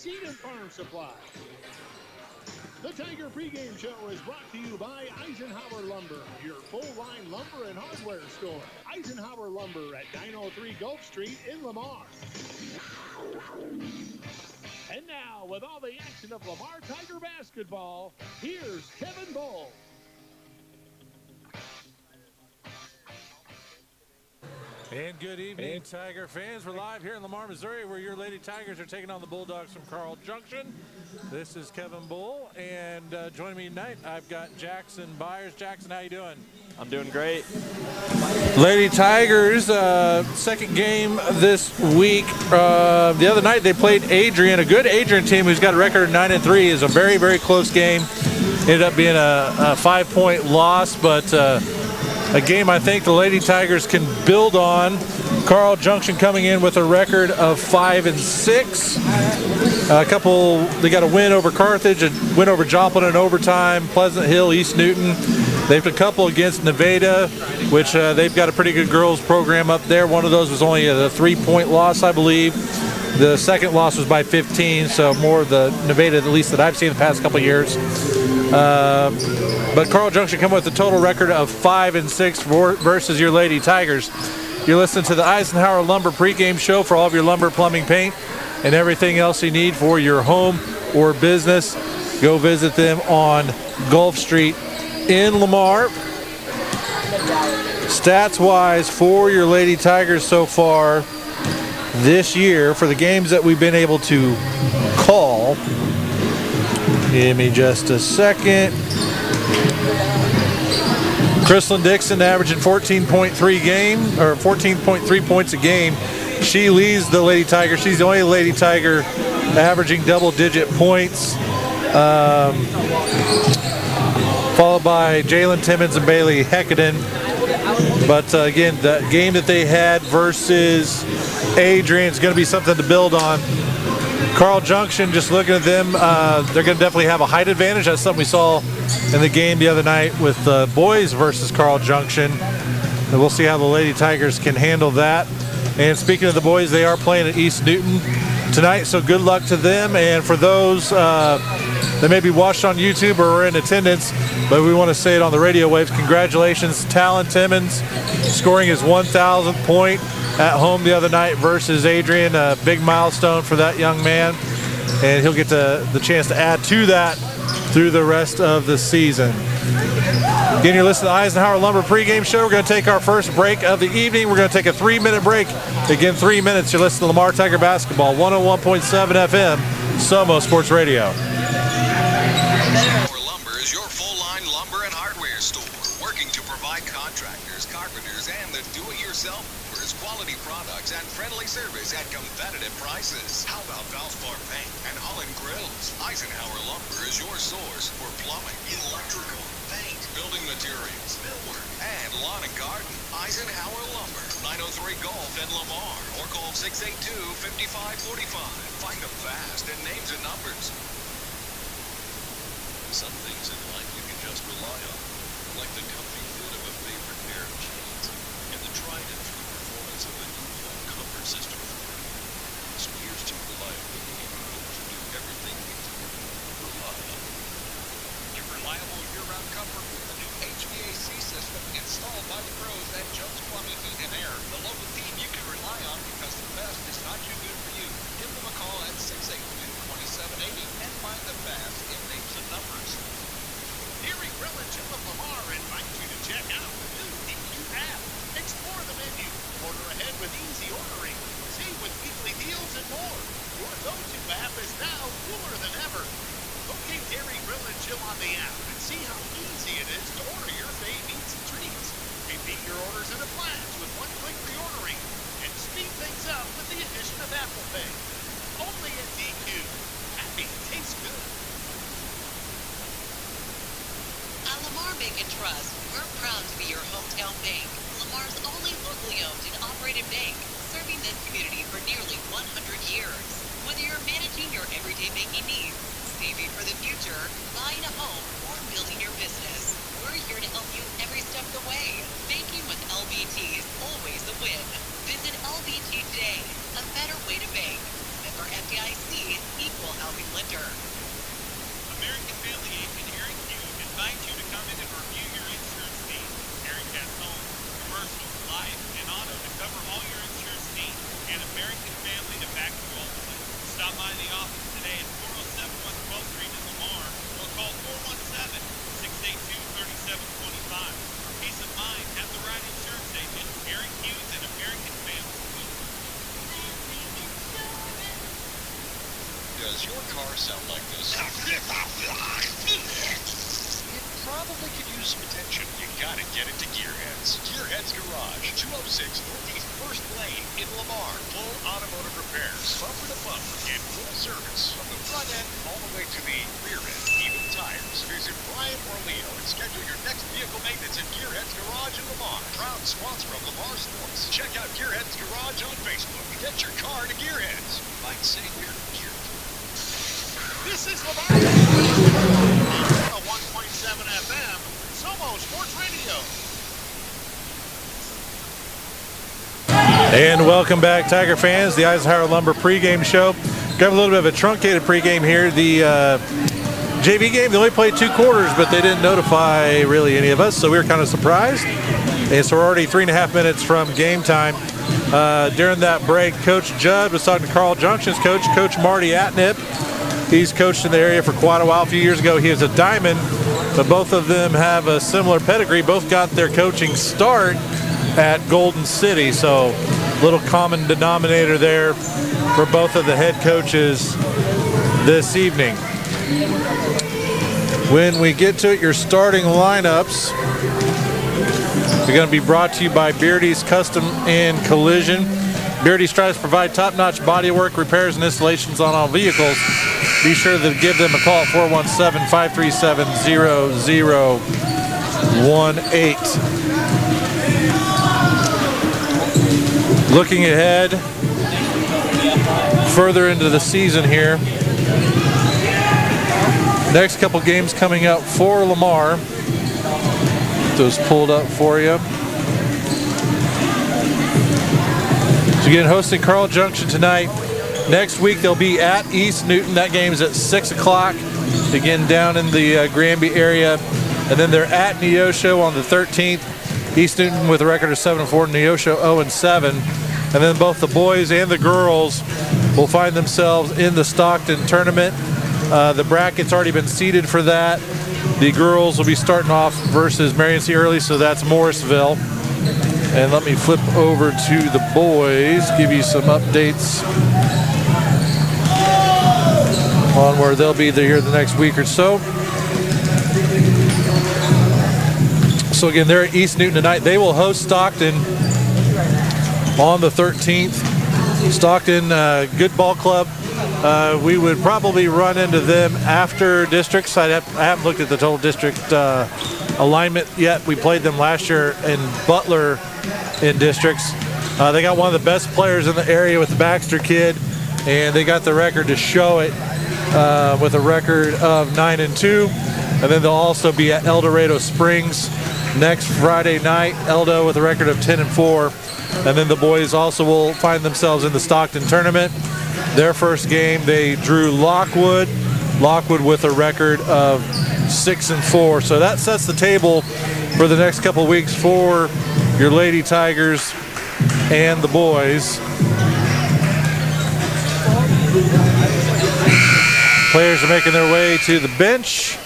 Seed and Farm Supply. The Tiger pregame show is brought to you by Eisenhower Lumber, your full-line lumber and hardware store. Eisenhower Lumber at 903 Gulf Street in Lamar. And now, with all the action of Lamar Tiger basketball, here's Kevin Bull. And good evening, Tiger fans. We're live here in Lamar, Missouri, where your Lady Tigers are taking on the Bulldogs from Carl Junction. This is Kevin Bull, and joining me tonight, I've got Jackson Byers. Jackson, how you doing? I'm doing great. Lady Tigers, second game this week. The other night they played Adrian, a good Adrian team who's got a record of 9-3. It's a very, very close game. Ended up being a 5-point loss, but a game I think the Lady Tigers can build on. Carl Junction coming in with a record of 5-6. They got a win over Carthage, a win over Joplin in overtime, Pleasant Hill, East Newton. They've a couple against Nevada, which they've got a pretty good girls program up there. One of those was only a 3-point loss, I believe. The second loss was by 15, so more of the Nevada, at least that I've seen the past couple of years. But Carl Junction come with a total record of 5-6 versus your Lady Tigers. You're listening to the Eisenhower Lumber pregame show for all of your lumber, plumbing, paint, and everything else you need for your home or business. Go visit them on Gulf Street in Lamar. Stats-wise for your Lady Tigers so far this year, for the games that we've been able to call, give me just a second. Chrislyn Dixon averaging 14.3 points a game. She leads the Lady Tiger. She's the only Lady Tiger averaging double-digit points. Followed by Jalen Timmons and Bailey Heckaden. But again, the game that they had versus Adrian is going to be something to build on. Carl Junction, just looking at them, they're going to definitely have a height advantage. That's something we saw in the game the other night with the boys versus Carl Junction. And we'll see how the Lady Tigers can handle that. And speaking of the boys, they are playing at East Newton tonight, so good luck to them. And for those that may be watched on YouTube or are in attendance, but we want to say it on the radio waves, congratulations, Talon Timmons scoring his 1,000th point at home the other night versus Adrian. A big milestone for that young man, and he'll get the chance to add to that through the rest of the season. Again, you're listening to the Eisenhower Lumber pregame show. We're going to take our first break of the evening. We're going to take a 3-minute break. Again, 3 minutes. You're listening to Lamar Tiger Basketball, 101.7 FM, Somo Sports Radio. Lumber is your full-line lumber and hardware store, working to provide contractors, carpenters, and the do-it-yourselfers quality products and friendly service at competitive prices. How about Valspar Paint and Holland Grills? Eisenhower Lumber is your source for plumbing, electrical, paint, building materials, millwork, and lawn and garden. Eisenhower Lumber, 903 Gulf in Lamar, or call 682-5545. Find them fast in names and numbers. Some things in life you can just rely on, like the comfy fit of a favorite pair of jeans and the tried and true performance of the new home comfort system. So here's to reliability and to do everything we do. Rely on. Give reliable year-round comfort with the new HVAC system installed by the pros at Jones Plumbing, Heat and Air, the local team you can rely on because the best is not too good for you. Give them a call at 682-2780 and find the best in names and numbers. Deary Grill and Gym of Lamar invites you to check out the new DQ app. Explore the menu, order ahead with easy ordering, save with weekly deals and more. Your go-to app is now cooler than ever. Locate Dairy Grill and Gym on the app and see how easy it is to order your fave eats and treats. Repeat your orders in a flash with one-click reordering and speed things up with the addition of Apple Pay. Only at DQ. Happy tastes good. At Lamar Bank and Trust, we're proud to be your hometown bank. Lamar's only locally owned and operated bank, serving this community for nearly 100 years. Whether you're managing your everyday banking needs, saving for the future, buying a home, or building your business, we're here to help you every step of the way. Banking with LBT is always a win. Visit LBT today, a better way to bank. Member FDIC, equal Does your car sound like this? It probably could use some attention. You gotta get it to Gearheads. Gearheads Garage, 206 Northeast 1st Lane in Lamar. Full automotive repairs, bumper to bumper, and full service. From the front end all the way to the rear end, even tires. Visit Brian or Leo and schedule your next vehicle maintenance at Gearheads Garage in Lamar. Proud sponsor of Lamar Sports. Check out Gearheads Garage on Facebook. Get your car to Gearheads. You might say we're geared. This is Lamar. 101.7 FM, Somo Sports Radio. And welcome back, Tiger fans. The Eisenhower Lumber pregame show. Got a little bit of a truncated pregame here. The JV game, they only played 2 quarters, but they didn't notify really any of us, so we were kind of surprised. And so we're already 3.5 minutes from game time. During that break, Coach Judd was talking to Carl Junction's coach, Coach Marty Atnip. He's coached in the area for quite a while. A few years ago, he was a diamond, but both of them have a similar pedigree. Both got their coaching start at Golden City, so little common denominator there for both of the head coaches this evening. When we get to it, your starting lineups are going to be brought to you by Beardy's Custom and Collision. Beardy strives to provide top-notch bodywork, repairs, and installations on all vehicles. Be sure to give them a call at 417-537-0018. Looking ahead further into the season here. Next couple games coming up for Lamar. Get those pulled up for you. So again, hosting Carl Junction tonight. Next week they'll be at East Newton. That game is at 6 o'clock. Again, down in the Granby area. And then they're at Neosho on the 13th. East Newton with a record of 7-4, Neosho 0-7. And then both the boys and the girls will find themselves in the Stockton tournament. The bracket's already been seeded for that. The girls will be starting off versus Marion C. Early, so that's Morrisville. And let me flip over to the boys, give you some updates on where they'll be here the next week or so. So again, they're at East Newton tonight. They will host Stockton on the 13th. Stockton, good ball club. We would probably run into them after districts. I haven't looked at the total district alignment yet. We played them last year in Butler in districts. They got one of the best players in the area with the Baxter kid, and they got the record to show it with a record of 9-2. And then they'll also be at El Dorado Springs next Friday night. Eldo with a record of 10-4. And then the boys also will find themselves in the Stockton tournament. Their first game, they drew Lockwood. Lockwood with a record of 6-4. So that sets the table for the next couple weeks for your Lady Tigers and the boys. Players are making their way to the bench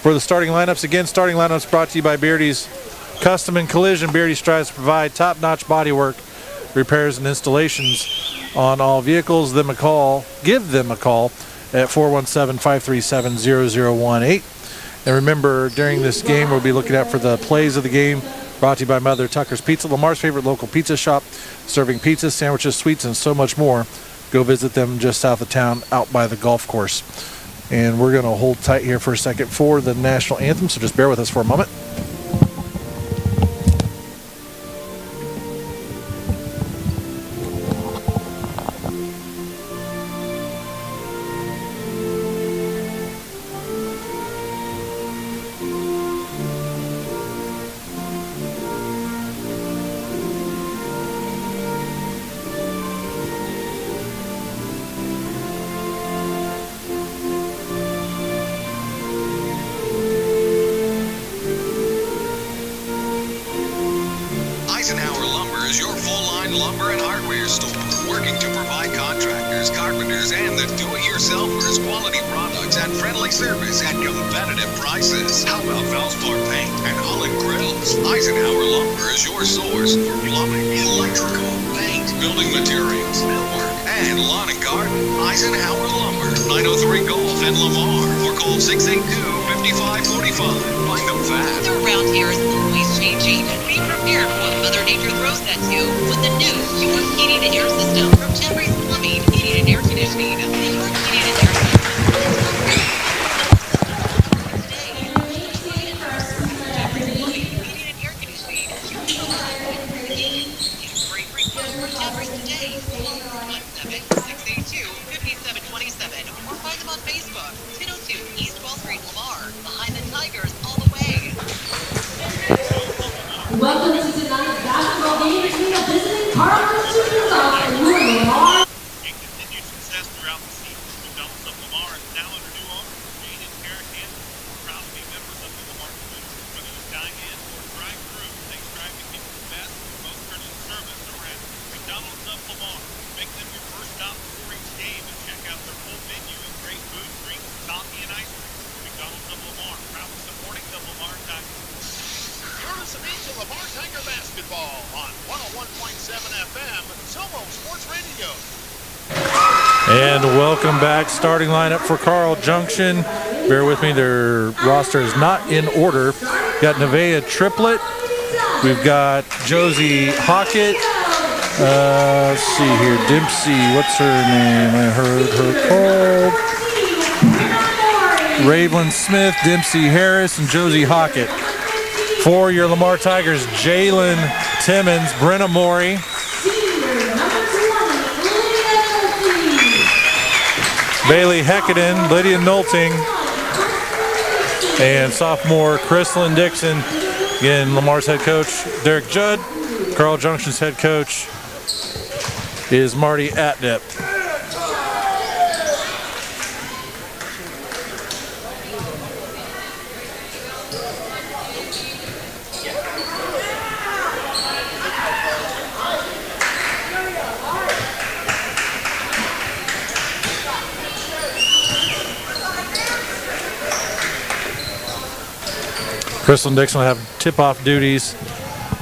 for the starting lineups. Again, starting lineups brought to you by Beardy's Custom and Collision. Beardy strives to provide top-notch bodywork, repairs, and installations on all vehicles. Give them a call at 417-537-0018. And remember, during this game, we'll be looking out for the plays of the game, brought to you by Mother Tucker's Pizza, Lamar's favorite local pizza shop, serving pizzas, sandwiches, sweets, and so much more. Go visit them just south of town, out by the golf course. And we're going to hold tight here for a second for the national anthem, so just bear with us for a moment. Building materials, millwork, and lawn and garden. Eisenhower Lumber. call 682-5545. Find them fast. Weather around here is always changing. Be prepared for what Mother Nature throws at you with the new York Heating and Air System from Jeffrey's Plumbing, Heating and Air Conditioning. The York Heating and Air System. Jeffrey's Plumbing, Heating and Air Conditioning. Get a great quote from Jeffrey's today. 1-7-682-5727 or find them on Facebook. 1002 East 12th Street, Lamar. Behind the Tigers all the way. Welcome to tonight's basketball game between the visiting Carver Superstars and Lamar. And continued success throughout the season. The Devils of Lamar is now under new owner, Jane and Kara Cannon. Proud to be members of the Lamar community. Whether you dine in or drive through, they strive to give you the best, most courteous service around. McDonald's of Lamar. Make them your first stop before each game and check out their full menu and great food, drinks, coffee, and ice cream. McDonald's of Lamar, proudly supporting the Lamar Tigers. You're listening to Lamar Tiger Basketball on 101.7 FM, Somo Sports Radio. And welcome back. Starting lineup for Carl Junction. Bear with me, their roster is not in order. Got Nevaeh Triplett. We've got Josie Hockett. Let's see here. Dempsey, what's her name? I heard her called. Ravelyn Smith, Dempsey Harris, and Josie Hockett. For your Lamar Tigers, Jalen Timmons, Brenna Morey. Bailey Heckaden, Lydia Nolting, and sophomore Chrislyn Dixon. Again, Lamar's head coach, Derek Judd. Carl Junction's head coach is Marty Atnip. Chrislyn Dixon will have tip-off duties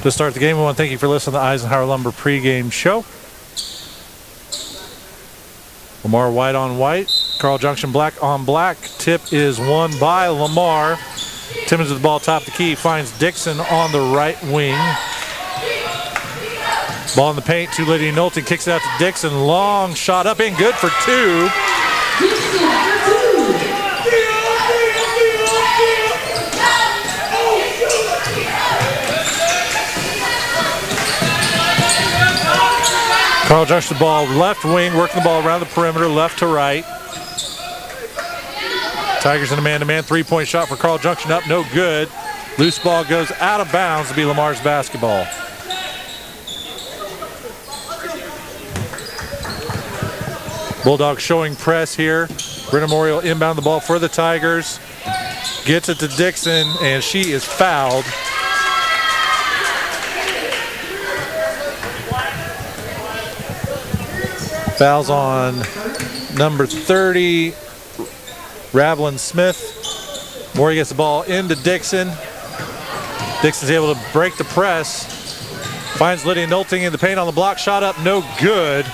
to start the game. We want to thank you for listening to the Eisenhower Lumber pregame show. Lamar white on white. Carl Junction black on black. Tip is won by Lamar. Timmons with the ball top of the key. Finds Dixon on the right wing. Ball in the paint to Lydia Knowlton. Kicks it out to Dixon. Long shot up and good for two. Carl Junction, the ball left wing, working the ball around the perimeter, left to right. Tigers in a man-to-man, three-point shot for Carl Junction, up, no good. Loose ball goes out of bounds to be Lamar's basketball. Bulldogs showing press here. Brenna Morey will inbound the ball for the Tigers. Gets it to Dixon, and she is fouled. Fouls on number 30, Ravelyn Smith. Morey gets the ball into Dixon. Dixon's able to break the press. Finds Lydia Knowlton in the paint on the block. Shot up, no good.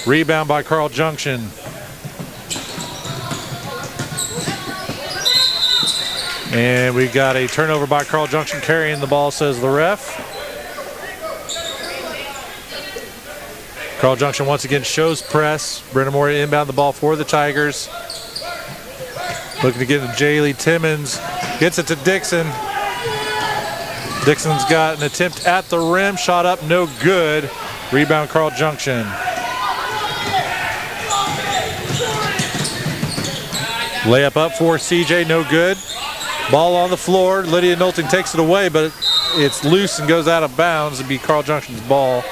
Rebound by Carl Junction. And we got a turnover by Carl Junction carrying the ball, says the ref. Carl Junction once again shows press. Brenna Morey inbound the ball for the Tigers. Looking to get to Jaylee Timmons. Gets it to Dixon. Dixon's got an attempt at the rim. Shot up, no good. Rebound Carl Junction. Layup up for CJ, no good. Ball on the floor. Lydia Knowlton takes it away, but it's loose and goes out of bounds. It'd be Carl Junction's ball.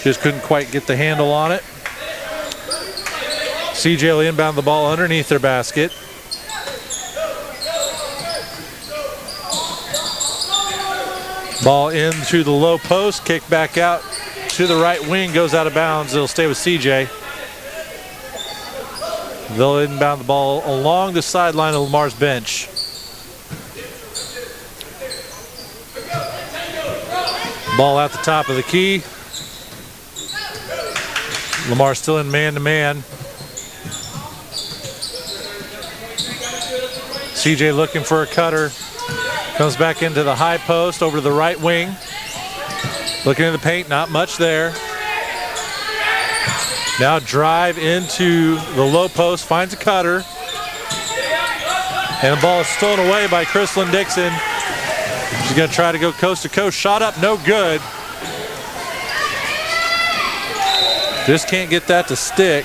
Just couldn't quite get the handle on it. CJ will inbound the ball underneath their basket. Ball into the low post, kick back out to the right wing, goes out of bounds. It'll stay with CJ. They'll inbound the ball along the sideline of Lamar's bench. Ball at the top of the key. Lamar still in man-to-man. CJ looking for a cutter. Comes back into the high post over to the right wing. Looking in the paint, not much there. Now drive into the low post, finds a cutter. And the ball is stolen away by Chrislyn Dixon. She's going to try to go coast to coast. Shot up, no good. Just can't get that to stick.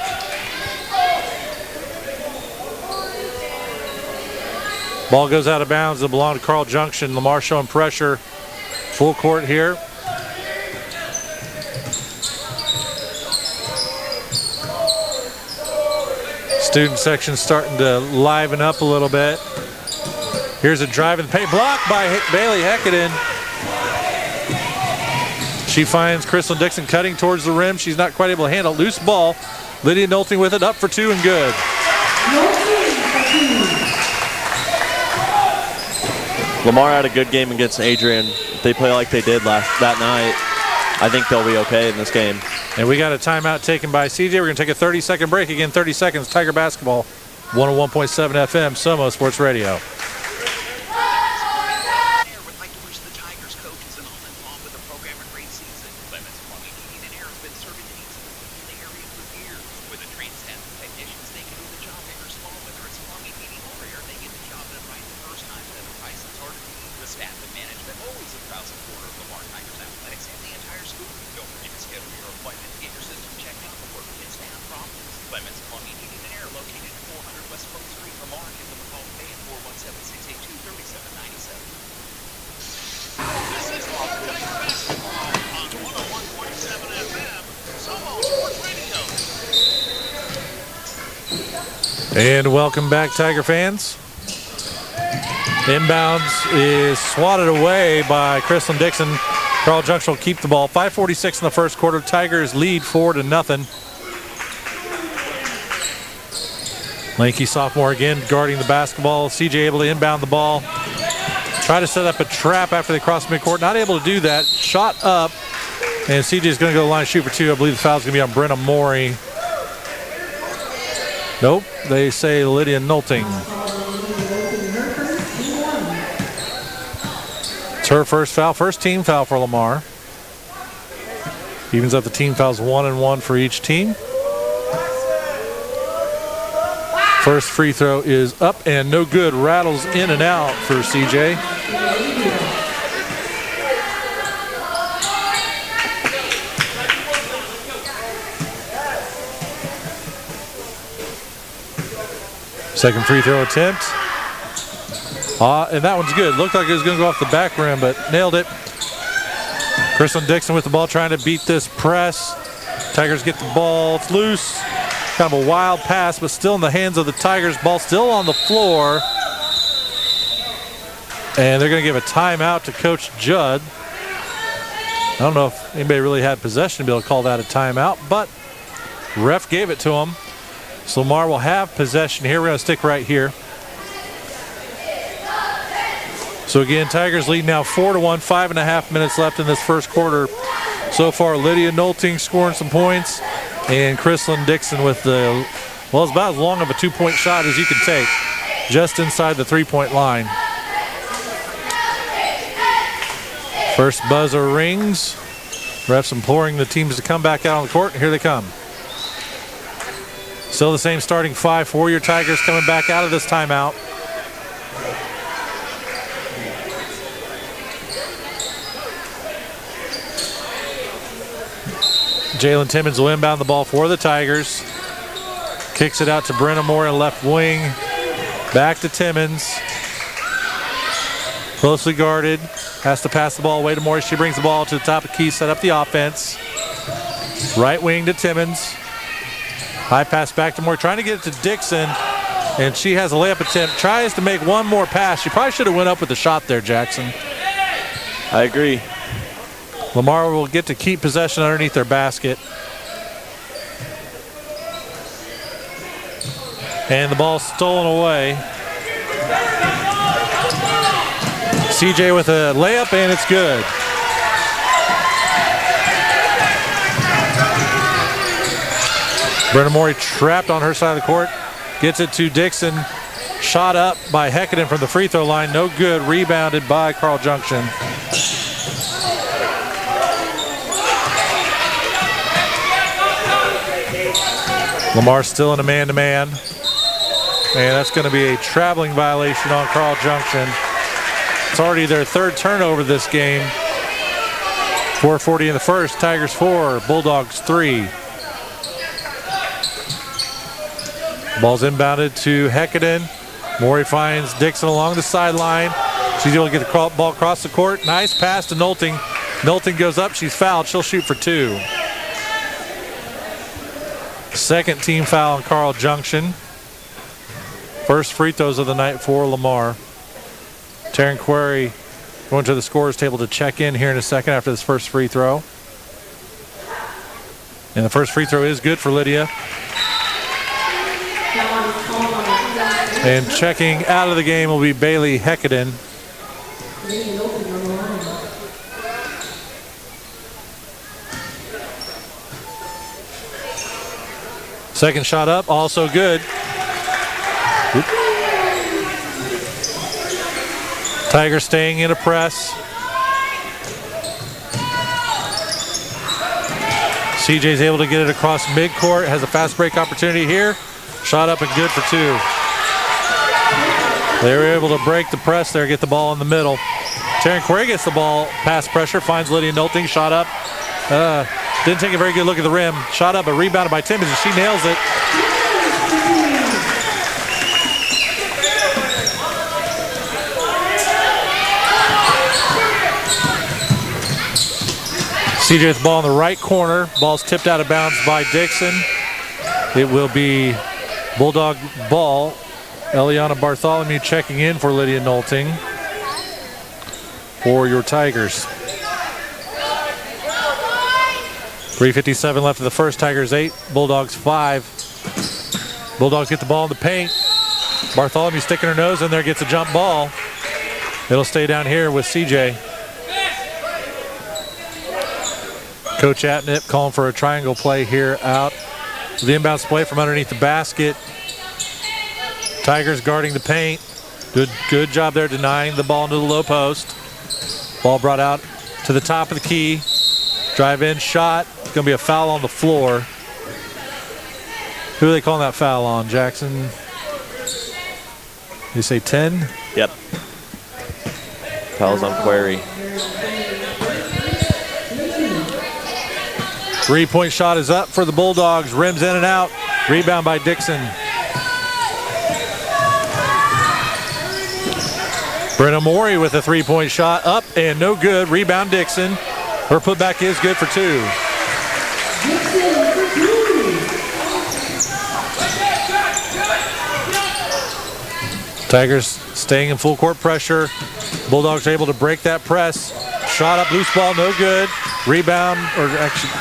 Ball goes out of bounds. It'll belong to Carl Junction. Lamar showing pressure. Full court here. Student section starting to liven up a little bit. Here's a drive in the paint. Blocked by Bailey Heckaden. She finds Chrislyn Dixon cutting towards the rim. She's not quite able to handle it. Loose ball. Lydia Nolting with it. Up for two and good. Lamar had a good game against Adrian. If they play like they did that night, I think they'll be okay in this game. And we got a timeout taken by CJ. We're going to take a 30-second break. Again, 30 seconds. Tiger Basketball, 101.7 FM, Somo Sports Radio. Would like to wish the Tigers coaches and all involved with the program a great season. Clements Plumbing, Heating, and Air has been serving the needs of the people in the area for years. With a trained staff of technicians, they can do the job big or small, whether it's plumbing, heating, or air. They get the job done right the first time. At a price that's hard to beat. The staff and management always a proud supporter of Lamar Tigers athletics and the entire school. Don't forget to schedule your appointment to get your system checked out before it begins to have problems. Clements Plumbing, Heating, and Air, located at 400 West Front Street. Lamar, give them a call today at 417-682-3797. This is Tiger Basketball on 101.7 FM, Somo Sports Radio. And welcome back, Tiger fans. Inbounds is swatted away by Chrislyn Dixon. Carl Junction will keep the ball. 5:46 in the first quarter. Tigers lead 4-0. Lanky sophomore again guarding the basketball. CJ able to inbound the ball. Try to set up a trap after they cross midcourt. Not able to do that. Shot up. And CJ is going to go to the line and shoot for two. I believe the foul's going to be on Brenna Morey. Nope. They say Lydia Nolting. It's her first foul. First team foul for Lamar. Evens up the team fouls 1 and 1 for each team. First free throw is up and no good. Rattles in and out for CJ. Second free throw attempt. And that one's good. Looked like it was going to go off the back rim, but nailed it. Chrislyn Dixon with the ball trying to beat this press. Tigers get the ball. It's loose. Kind of a wild pass, but still in the hands of the Tigers. Ball still on the floor. And they're going to give a timeout to Coach Judd. I don't know if anybody really had possession to be able to call that a timeout, but ref gave it to him. So Lamar will have possession here. We're going to stick right here. So again, Tigers lead now 4-1, 5.5 minutes left in this first quarter. So far, Lydia Nolting scoring some points, and Chrislyn Dixon with the, well, it's about as long of a two-point shot as you can take, just inside the three-point line. First buzzer rings. Refs imploring the teams to come back out on the court, and here they come. Still the same starting five for your Tigers coming back out of this timeout. Jalen Timmons will inbound the ball for the Tigers. Kicks it out to Brenna Moore in left wing. Back to Timmons. Closely guarded. Has to pass the ball away to Moore. She brings the ball to the top of the key, set up the offense. Right wing to Timmons. High pass back to Moore. Trying to get it to Dixon. And she has a layup attempt. Tries to make one more pass. She probably should have went up with the shot there, Jackson. I agree. Lamar will get to keep possession underneath their basket. And the ball stolen away. CJ with a layup, and it's good. Brenna Morey trapped on her side of the court. Gets it to Dixon. Shot up by Hekinen from the free throw line. No good. Rebounded by Carl Junction. Lamar still in a man-to-man. And that's going to be a traveling violation on Carl Junction. It's already their third turnover this game. 4:40 in the first. Tigers 4, Bulldogs 3. Ball's inbounded to Hekinen. Morey finds Dixon along the sideline. She's able to get the ball across the court. Nice pass to Nolting. Nolting goes up. She's fouled. She'll shoot for 2. Second team foul on Carl Junction. First free throws of the night for Lamar. Taryn Query going to the scorer's table to check in here in a second after this first free throw. And the first free throw is good for Lydia. And checking out of the game will be Bailey Hekinen. Second shot up, also good. Tigers staying in a press. CJ's able to get it across midcourt. Has a fast break opportunity here. Shot up and good for 2. They were able to break the press there, get the ball in the middle. Taryn Query gets the ball, pass pressure, finds Lydia Nolting, shot up. Didn't take a very good look at the rim. Shot up, but rebounded by Timmons, and she nails it. CJ with the ball in the right corner. Ball's tipped out of bounds by Dixon. It will be Bulldog ball. Eliana Bartholomew checking in for Lydia Nolting for your Tigers. 3:57 left of the first. Tigers 8, Bulldogs 5. Bulldogs get the ball in the paint. Bartholomew sticking her nose in there, gets a jump ball. It'll stay down here with CJ. Coach Atnip calling for a triangle play here out. The inbounds play from underneath the basket. Tigers guarding the paint. Good job there denying the ball into the low post. Ball brought out to the top of the key. Drive in, shot. It's going to be a foul on the floor. Who are they calling that foul on, Jackson? You say 10? Yep. Foul's on Query. 3-point shot is up for the Bulldogs. Rims in and out. Rebound by Dixon. Brenna Morey with a 3-point shot. Up and no good. Rebound Dixon. Her putback is good for 2. Tigers staying in full court pressure. Bulldogs are able to break that press. Shot up, loose ball, no good. Rebound, or actually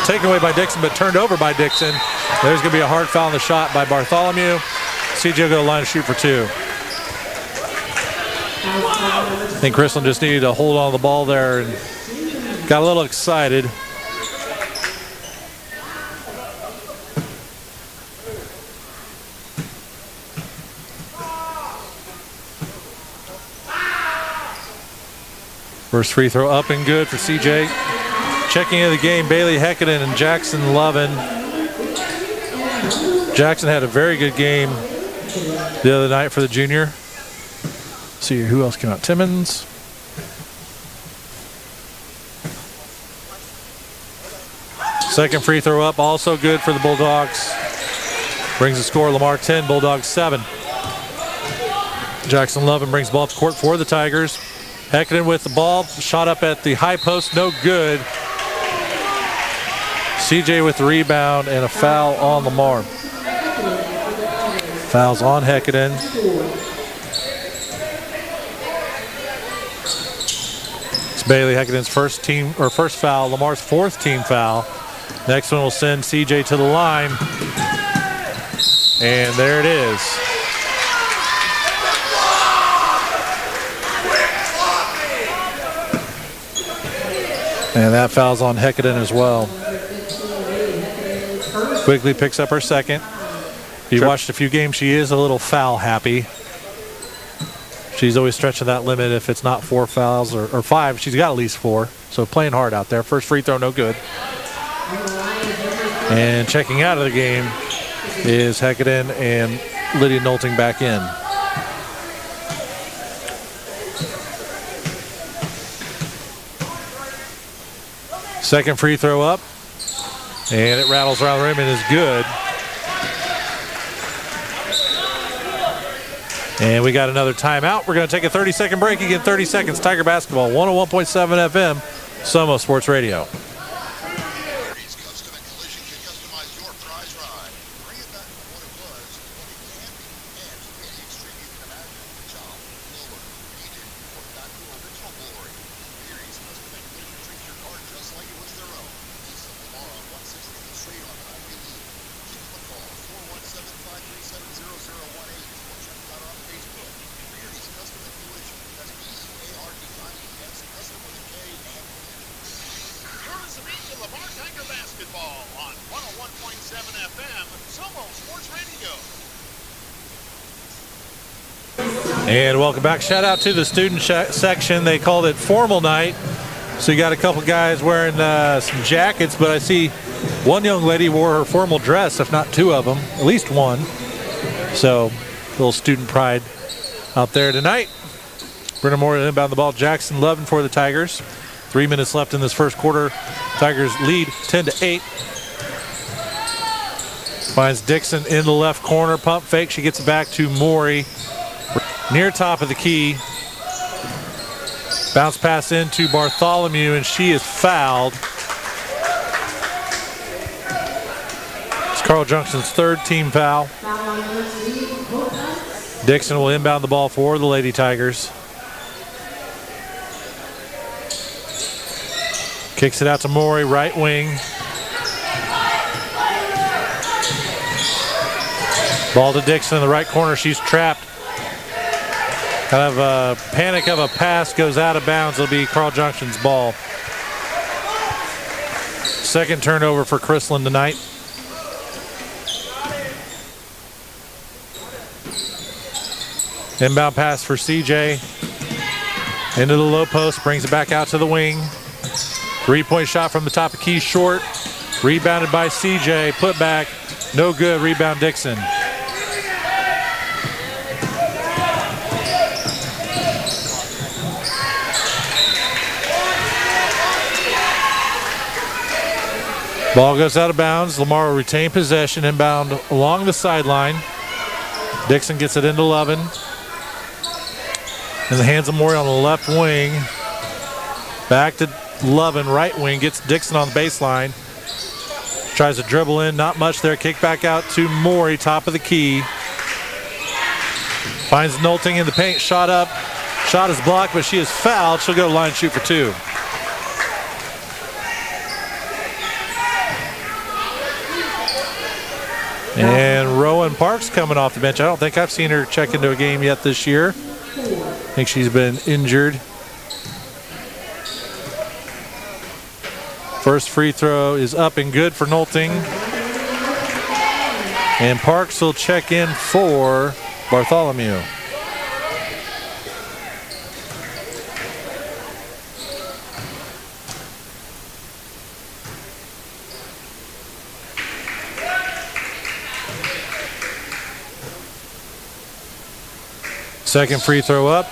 taken away by Dixon, but turned over by Dixon. There's going to be a hard foul on the shot by Bartholomew. CJ will go to the line to shoot for 2. I think Chrisland just needed to hold on to the ball there and got a little excited. First free throw up and good for CJ. Checking into the game, Bailey Hekinen and Jackson Lovin. Jackson had a very good game the other night for the junior. See who else came out. Timmons. Second free throw up, also good for the Bulldogs. Brings the score, Lamar 10, Bulldogs 7. Jackson Lovin brings the ball up the court for the Tigers. Hekinen with the ball, shot up at the high post, no good. CJ with the rebound and a foul on Lamar. Fouls on Hekinen. It's Bailey Hekinen's first foul, Lamar's 4th team foul. Next one will send CJ to the line. And there it is. And that foul's on Hekinen as well. Quigley picks up her second. If you watched a few games, she is a little foul happy. She's always stretching that limit. If it's not 4 fouls or 5, she's got at least 4. So playing hard out there. First free throw, no good. And checking out of the game is Heckaden and Lydia Nolting back in. Second free throw up. And it rattles around the rim and is good. And we got another timeout. We're going to take a 30-second break. Again, 30 seconds. Tiger Basketball, 101.7 FM, Somo Sports Radio. And welcome back. Shout out to the student section. They called it formal night. So you got a couple guys wearing some jackets, but I see one young lady wore her formal dress, if not 2 of them, at least one. So a little student pride out there tonight. Brennan Moore inbound the ball. Jackson Lovin for the Tigers. 3 minutes left in this first quarter. Tigers lead 10-8. Finds Dixon in the left corner. Pump fake. She gets it back to Maury. Near top of the key. Bounce pass into Bartholomew, and she is fouled. It's Carl Junction's 3rd team foul. Dixon will inbound the ball for the Lady Tigers. Kicks it out to Maury, right wing. Ball to Dixon in the right corner. She's trapped. Kind of a panic of a pass goes out of bounds. It'll be Carl Junction's ball. Second turnover for Chrisland tonight. Inbound pass for CJ. Into the low post, brings it back out to the wing. 3-point shot from the top of key, short. Rebounded by CJ, put back, no good, rebound Dixon. Ball goes out of bounds. Lamar will retain possession, inbound along the sideline. Dixon gets it into Lovin. In the hands of Maury on the left wing. Back to Lovin, right wing, gets Dixon on the baseline. Tries to dribble in, not much there. Kick back out to Maury, top of the key. Finds Nolting in the paint, shot up. Shot is blocked, but she is fouled. She'll go to line shoot for 2. And Rowan Parks coming off the bench. I don't think I've seen her check into a game yet this year. I think she's been injured. First free throw is up and good for Nolting. And Parks will check in for Bartholomew. Second free throw up.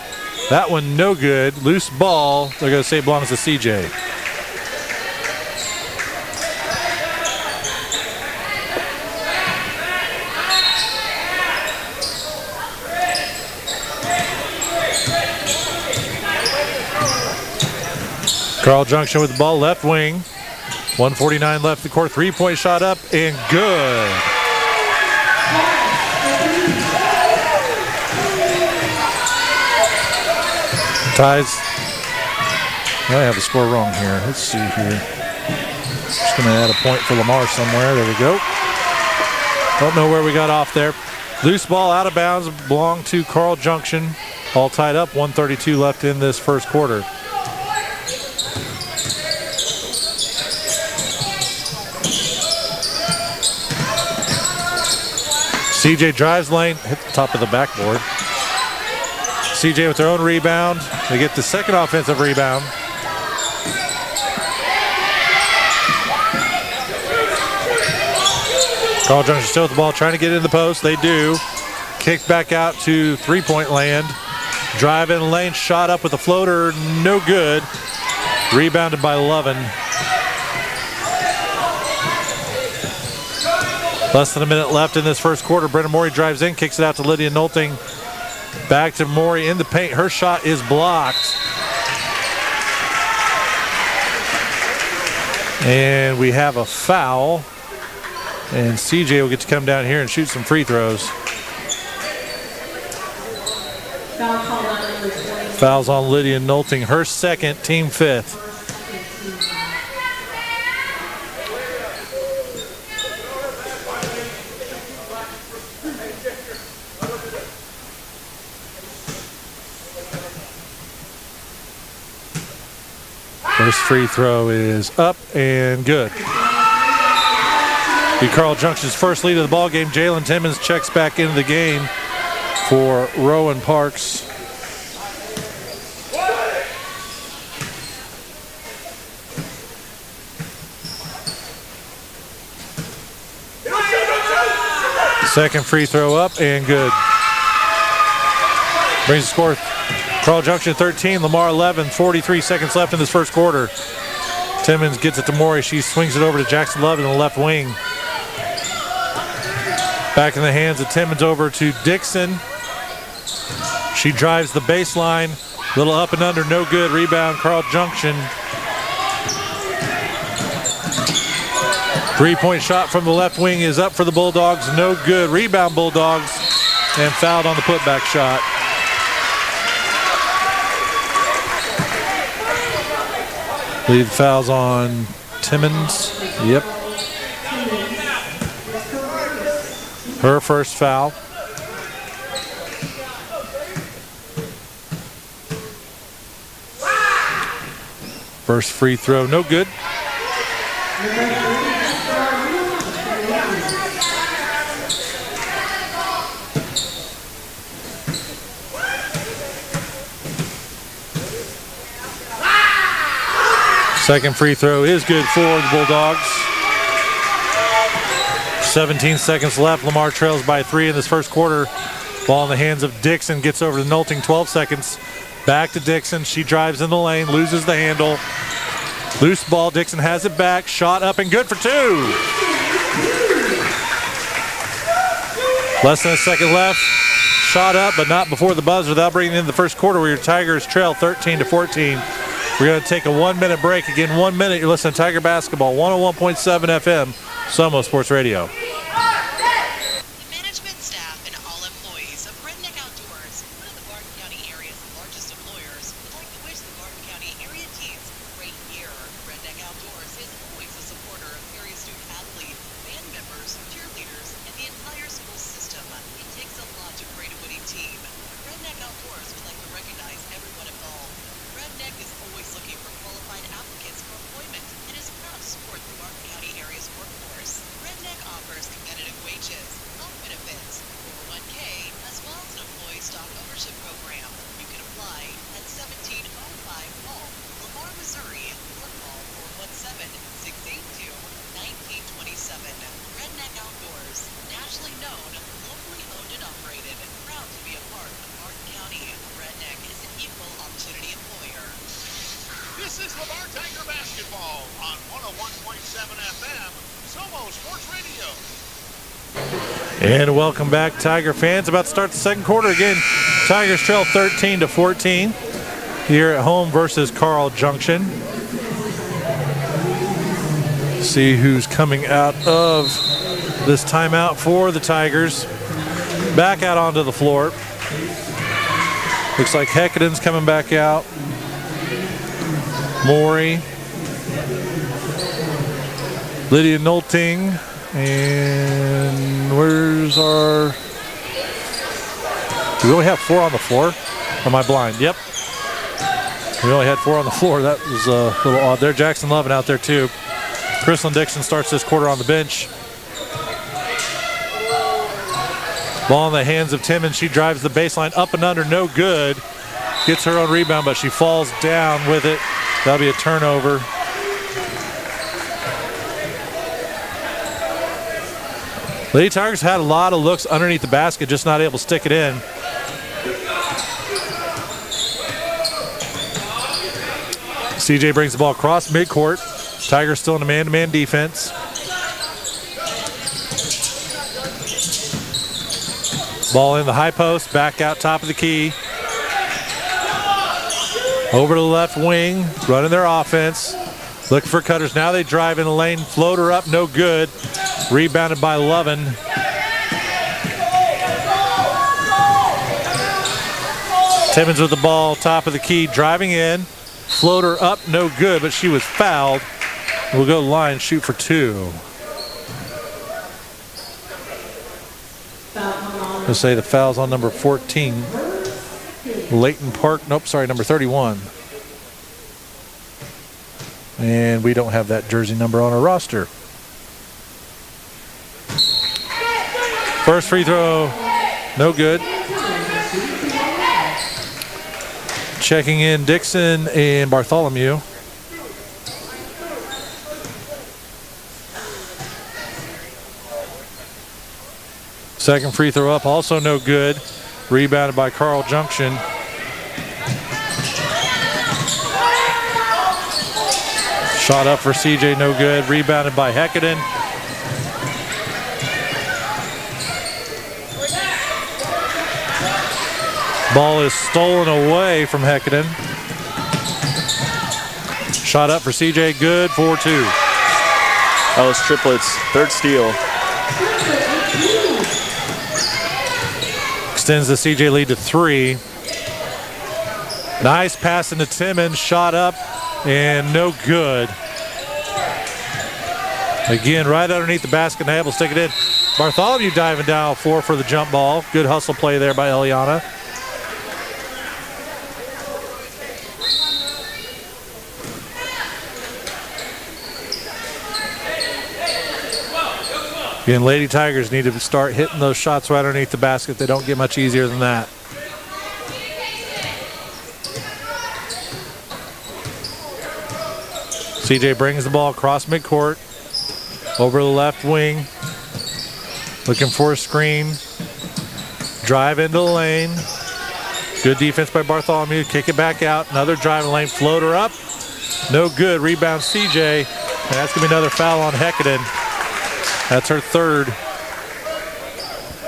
That one no good. Loose ball. They're going to say it belongs to CJ. Carl Junction with the ball, left wing. 1:49 left the court. 3-point shot up and good. Ties. I have the score wrong here. Let's see here. Just going to add a point for Lamar somewhere. There we go. Don't know where we got off there. Loose ball out of bounds, belonged to Carl Junction. All tied up. 1:32 left in this first quarter. CJ drives lane, hit the top of the backboard. CJ with their own rebound. They get the second offensive rebound. Carl Junction still with the ball, trying to get in the post. They do. Kicked back out to three-point land. Drive in lane, shot up with a floater, no good. Rebounded by Lovin. Less than a minute left in this first quarter. Brenna Morey drives in, kicks it out to Lydia Nolting. Back to Morey in the paint. Her shot is blocked. And we have a foul. And CJ will get to come down here and shoot some free throws. Fouls on Lydia Nolting, her second, team fifth. First free throw is up and good. Be Carl Junction's first lead of the ball game. Jalen Timmons checks back into the game for Rowan Parks. Second free throw up and good. Brings the score. Carl Junction 13, Lamar 11, 43 seconds left in this first quarter. Timmons gets it to Morey. She swings it over to Jackson Love in the left wing. Back in the hands of Timmons over to Dixon. She drives the baseline. Little up and under, no good. Rebound, Carl Junction. Three-point shot from the left wing is up for the Bulldogs. No good. Rebound, Bulldogs. And fouled on the putback shot. Lead fouls on Timmons. Yep. Her first foul. First free throw, no good. Second free throw is good for the Bulldogs. 17 seconds left. Lamar trails by 3 in this first quarter. Ball in the hands of Dixon. Gets over to Nolting. 12 seconds. Back to Dixon. She drives in the lane. Loses the handle. Loose ball. Dixon has it back. Shot up and good for 2. Less than a second left. Shot up, but not before the buzzer. That'll bring in the first quarter where your Tigers trail 13-14. We're going to take a 1-minute break. Again, 1 minute. You're listening to Tiger Basketball, 101.7 FM, Somo Sports Radio. The management staff and all employees of Redneck Outdoors, one of the Barton County area's largest employers, would like to wish the Barton County area teams a great year. Redneck Outdoors is always a supporter of area student athletes, band members, cheerleaders, and the entire school system. It takes a lot to create a winning team. Redneck Outdoors would like to recognize everyone involved. Redneck is always looking for qualified applicants for employment and is proud to support the Barton County area's workforce. Redneck offers competitive wages, health benefits, 401k, as well as an employee stock ownership program. You can apply at 1705 Hall, Lamar, Missouri, or call 417-682-1927. Redneck Outdoors, nationally known, locally owned and operated, proud to be a part of Barton County. Redneck is an equal opportunity employer. This is Lamar Tiger Basketball on 101.7 FM, Somo Sports Radio. And welcome back, Tiger fans. About to start the second quarter again. Tigers trail 13-14 here at home versus Carl Junction. See who's coming out of this timeout for the Tigers. Back out onto the floor. Looks like Heckaden's coming back out. Morey. Lydia Nolting. And where's our... Do we only have 4 on the floor? Or am I blind? Yep. We only had 4 on the floor. That was a little odd there. Jackson Lovin out there too. Chrislyn Dixon starts this quarter on the bench. Ball in the hands of Timmons. She drives the baseline up and under, no good. Gets her own rebound, but she falls down with it. That'll be a turnover. Lady Tigers had a lot of looks underneath the basket, just not able to stick it in. CJ brings the ball across midcourt. Tigers still in a man-to-man defense. Ball in the high post, back out top of the key. Over to the left wing, running their offense. Looking for cutters. Now they drive in the lane. Floater up, no good. Rebounded by Lovin. Timmons with the ball, top of the key, driving in. Floater up, no good, but she was fouled. We'll go line, shoot for two. Let's say the foul's on number 14. Leighton Park, nope, sorry, number 31. And we don't have that jersey number on our roster. First free throw, no good. Checking in Dixon and Bartholomew. Second free throw up, also no good. Rebounded by Carl Junction. Shot up for CJ, no good. Rebounded by Heckaden. Ball is stolen away from Heckaden. Shot up for CJ, good for two. That was triplets, third steal. Extends the CJ lead to three. Nice pass into Timmons, shot up and no good. Again, right underneath the basket, and able to stick it in. Bartholomew diving down for the jump ball. Good hustle play there by Eliana. Again, Lady Tigers need to start hitting those shots right underneath the basket. They don't get much easier than that. CJ brings the ball across midcourt. Over the left wing. Looking for a screen. Drive into the lane. Good defense by Bartholomew. Kick it back out. Another drive in the lane. Floater up. No good. Rebound CJ. And that's going to be another foul on Heckaden. That's her third.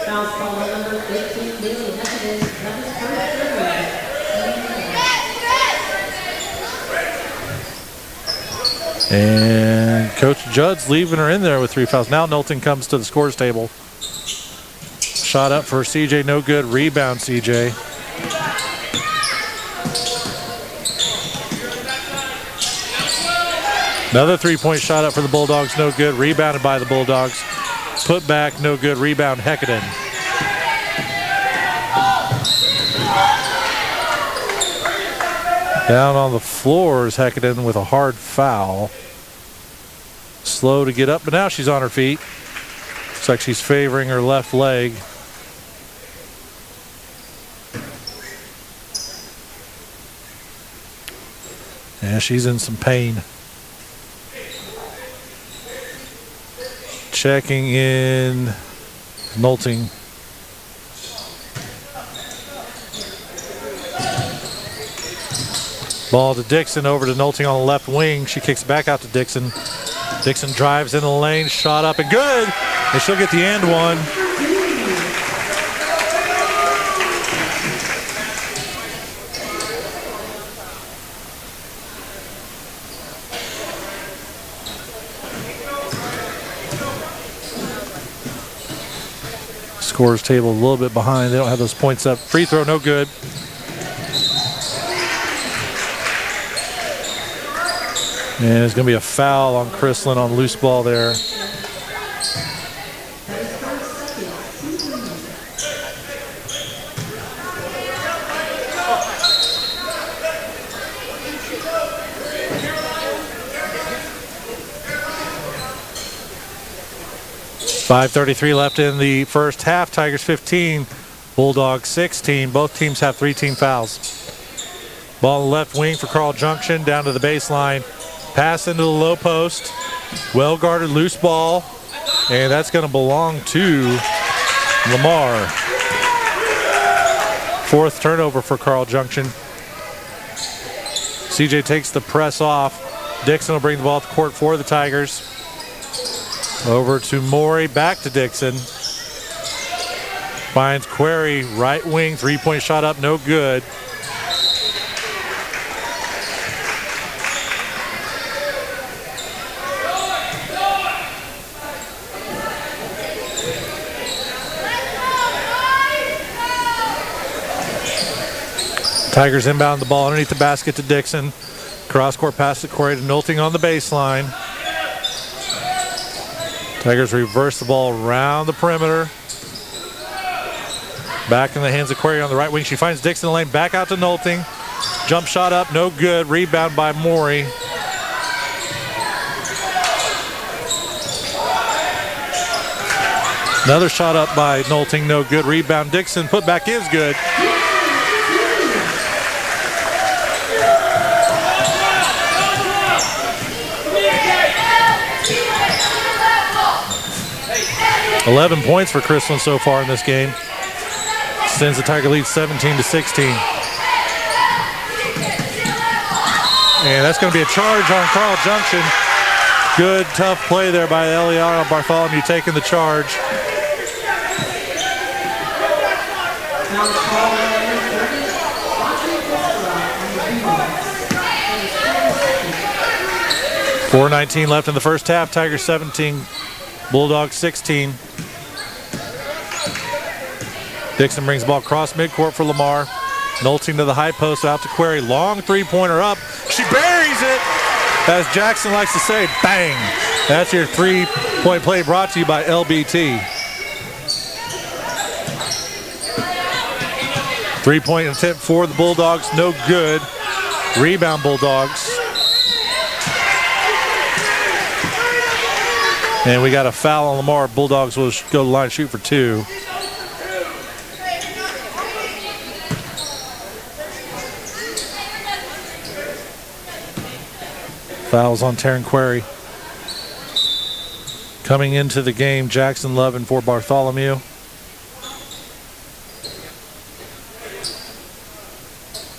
Foul ball number 15, Bailey Heckaden. That is her third. And Coach Judd's leaving her in there with three fouls. Now Knowlton comes to the scores table. Shot up for CJ, no good. Rebound CJ. Another three-point shot up for the Bulldogs, no good. Rebounded by the Bulldogs. Put back, no good. Rebound, Heckaden. Down on the floor is Heckaden with a hard foul. Slow to get up, but now she's on her feet. Looks like she's favoring her left leg. Yeah, she's in some pain. Checking in Knowlton. Ball to Dixon, over to Knowlton on the left wing. She kicks back out to Dixon. Dixon drives in the lane, shot up and good. And she'll get the and one. Scores table a little bit behind. They don't have those points up. Free throw, no good. And there's going to be a foul on Chrislin on loose ball there. 5:33 left in the first half. Tigers 15, Bulldogs 16. Both teams have 3 team fouls. Ball on the left wing for Carl Junction, down to the baseline. Pass into the low post. Well guarded, loose ball. And that's going to belong to Lamar. 4th turnover for Carl Junction. CJ takes the press off. Dixon will bring the ball to the court for the Tigers. Over to Morey, back to Dixon. Finds Query, right wing, 3-point shot up, no good. Tigers inbound the ball underneath the basket to Dixon. Cross-court pass to Query to Nolting on the baseline. Tigers reverse the ball around the perimeter. Back in the hands of Query on the right wing. She finds Dixon in the lane, back out to Nolting. Jump shot up, no good. Rebound by Morey. Another shot up by Nolting, no good. Rebound Dixon, put back is good. 11 points for Chrisland so far in this game. Sends the Tiger lead 17-16. And that's going to be a charge on Carl Junction. Good, tough play there by Eliana Bartholomew taking the charge. .4:19 left in the first half. Tigers 17, Bulldogs 16. Dixon brings the ball across midcourt for Lamar. Nolting to the high post, out to Query. Long three-pointer up. She buries it. As Jackson likes to say, bang. That's your three-point play brought to you by LBT. Three-point attempt for the Bulldogs, no good. Rebound Bulldogs. And we got a foul on Lamar. Bulldogs will go to the line and shoot for 2. Fouls on Taryn Query. Coming into the game, Jackson Lovin for Bartholomew. I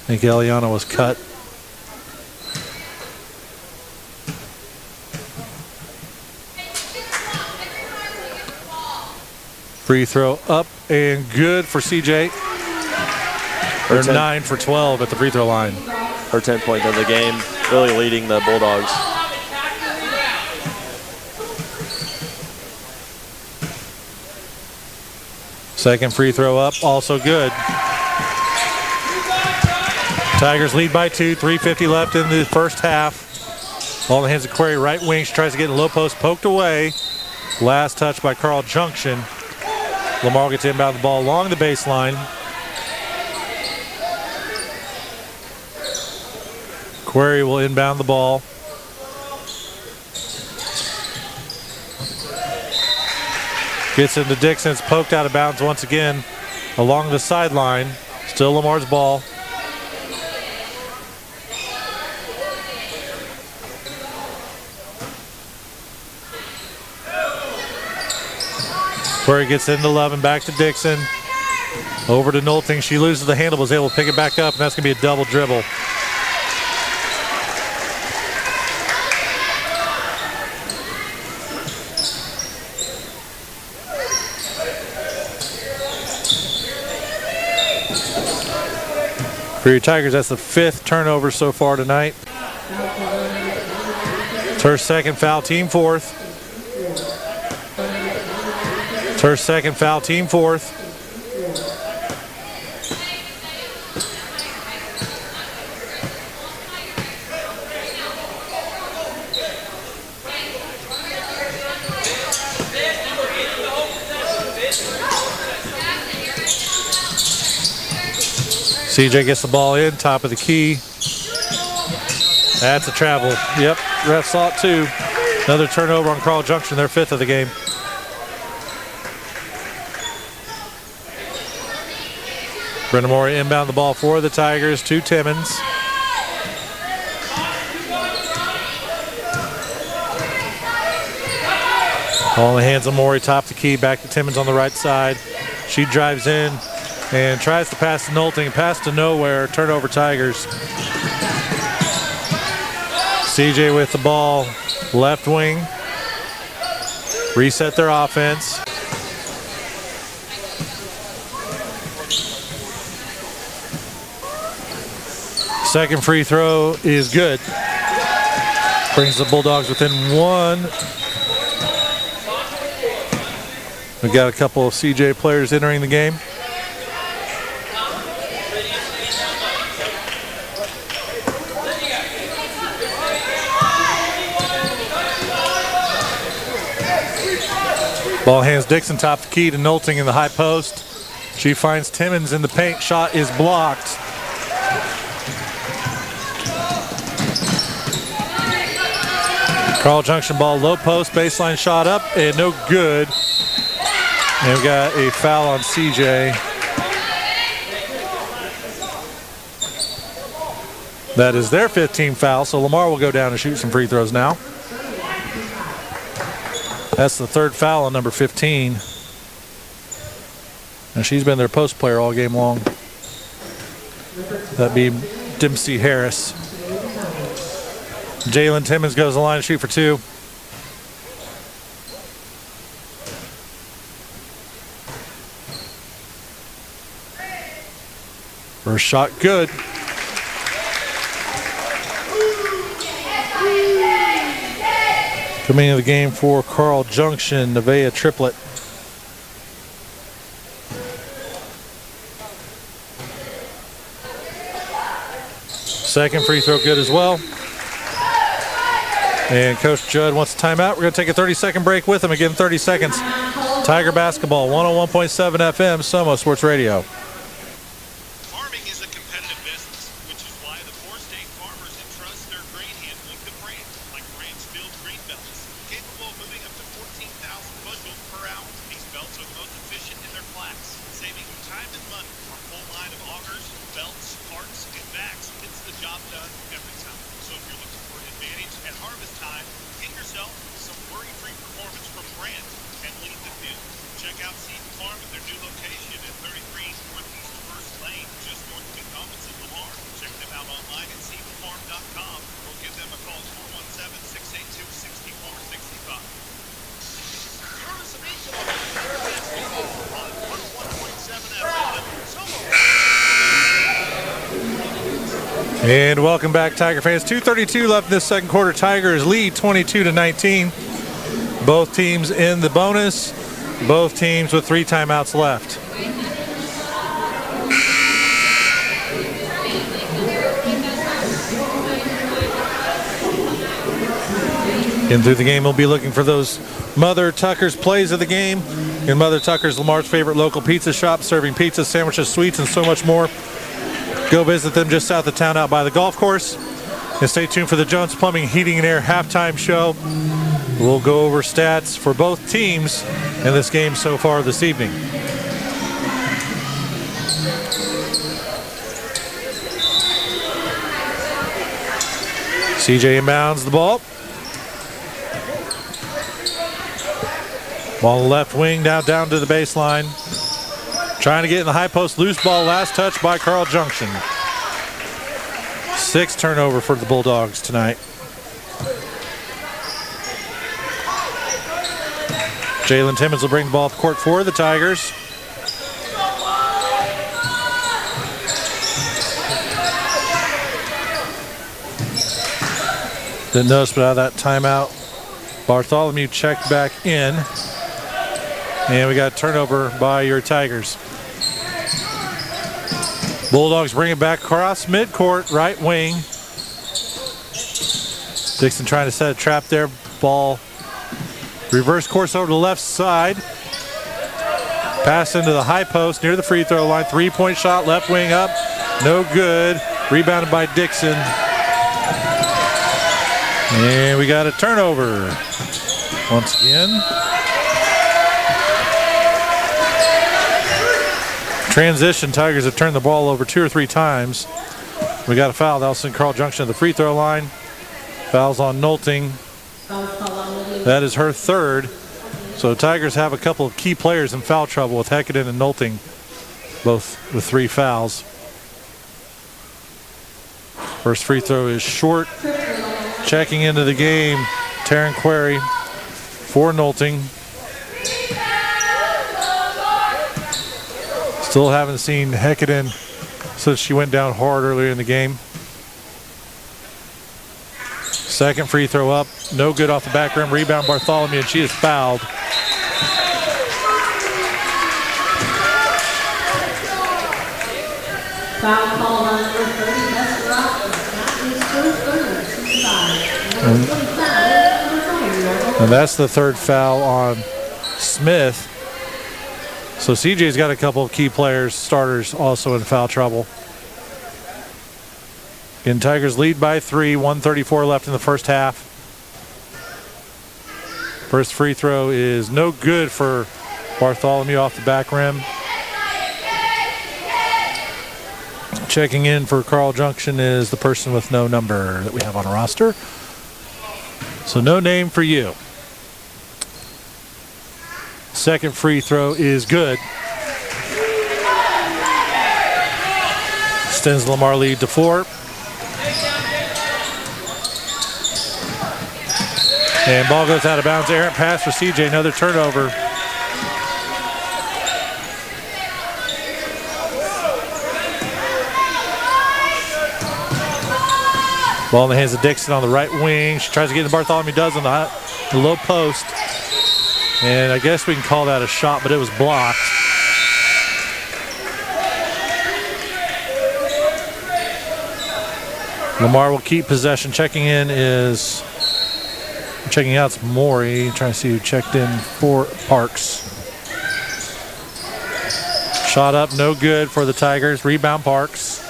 think Eliana was cut. Free throw up and good for CJ. They're 9 for 12 at the free throw line. Her 10th point of the game, really leading the Bulldogs. Second free throw up, also good. Tigers lead by 2, 3:50 left in the first half. Ball in the hands of Query, right wing. She tries to get in low post, poked away. Last touch by Carl Junction. Lamar gets inbound the ball along the baseline. Query will inbound the ball. Gets into Dixon. It's poked out of bounds once again along the sideline. Still Lamar's ball. Query gets into Lovin, back to Dixon. Over to Nolting. She loses the handle, was able to pick it back up, and that's going to be a double dribble. For your Tigers, that's the 5th turnover so far tonight. It's her second foul, team 4th. It's her second foul, team 4th. CJ gets the ball in, top of the key. That's a travel. Yep, ref saw it too. Another turnover on Carl Junction, their 5th of the game. Brendan Moore inbound the ball for the Tigers to Timmons. Ball in the hands of Morey, top the key, back to Timmons on the right side. She drives in and tries to pass to Nolting, pass to nowhere, turnover Tigers. CJ with the ball, left wing. Reset their offense. Second free throw is good. Brings the Bulldogs within one. We've got a couple of CJ players entering the game. Ball hands Dixon top the key to Nolting in the high post. She finds Timmons in the paint. Shot is blocked. Carl Junction ball, low post, baseline shot up, and no good. And we've got a foul on CJ. That is their 15th foul, so Lamar will go down and shoot some free throws now. That's the third foul on number 15. And she's been their post player all game long. That'd be Dempsey Harris. Jalen Timmons goes to the line to shoot for two. First shot good. Coming into the game for Carl Junction, Nevaeh triplet. Second free throw good as well. And Coach Judd wants a timeout. We're going to take a 30-second break with him. Again, 30 seconds. Tiger basketball, 101.7 FM, Somo Sports Radio. Farming is a competitive business, which is why the four-state farmers entrust their grain handling to brands like Bransfield grain belts, capable of moving up to 14,000 bushels per hour. These belts are the most efficient in their class, saving you time and money. Our full line of augers, belts, parts, and bags gets the job done every time. So if you're looking for an advantage at harvest time, get yourself some worry-free performance from Brandt and lead the field. Check out Seed Farm at their new location at 33 Northeast 1st Lane, just north of McDonald's in Lamar. Check them out online at seedfarm.com or give them a call 417-682-6465. Curtis Angelo on 101.7 FM. And welcome back, Tiger fans. 2:32 left in this second quarter. Tigers lead 22-19. Both teams in the bonus. Both teams with 3 timeouts left. In through the game, we'll be looking for those Mother Tucker's plays of the game. And Mother Tucker's, Lamar's favorite local pizza shop, serving pizzas, sandwiches, sweets, and so much more. Go visit them just south of town out by the golf course. And stay tuned for the Jones Plumbing, Heating, and Air halftime show. We'll go over stats for both teams in this game so far this evening. CJ inbounds the ball. Ball left wing, now down to the baseline. Trying to get in the high post, loose ball, last touch by Carl Junction. 6th turnover for the Bulldogs tonight. Jalen Timmons will bring the ball up court for the Tigers. Didn't notice, but out of that timeout, Bartholomew checked back in. And we got a turnover by your Tigers. Bulldogs bring it back across midcourt, right wing. Dixon trying to set a trap there. Ball reverse course over to the left side. Pass into the high post near the free throw line. 3-point shot, left wing up. No good. Rebounded by Dixon. And we got a turnover once again. Transition, Tigers have turned the ball over 2 or 3 times. We got a foul. That'll send Carl Junction to the free throw line. Fouls on Nolting. That is her third. So Tigers have a couple of key players in foul trouble with Heckaden and Nolting, both with 3 fouls. First free throw is short. Checking into the game, Taryn Query for Nolting. Still haven't seen Heckaden since she went down hard earlier in the game. Second free throw up, no good off the back rim. Rebound Bartholomew, and she is fouled. Foul call on number 30, that's Rock. That is her third, 65. Number 25, And that's the third foul on Smith. So CJ's got a couple of key players, starters, also in foul trouble. Again, Tigers lead by 3, 1:34 left in the first half. First free throw is no good for Bartholomew off the back rim. Checking in for Carl Junction is the person with no number that we have on a roster. So no name for you. Second free throw is good. Extends Lamar lead to 4. And ball goes out of bounds. Errant pass for CJ. Another turnover. Ball in the hands of Dixon on the right wing. She tries to get in. Bartholomew does on the low post. And I guess we can call that a shot, but it was blocked. Lamar will keep possession. Checking in is... Checking out's Maury. Trying to see who checked in for Parks. Shot up, no good for the Tigers. Rebound Parks.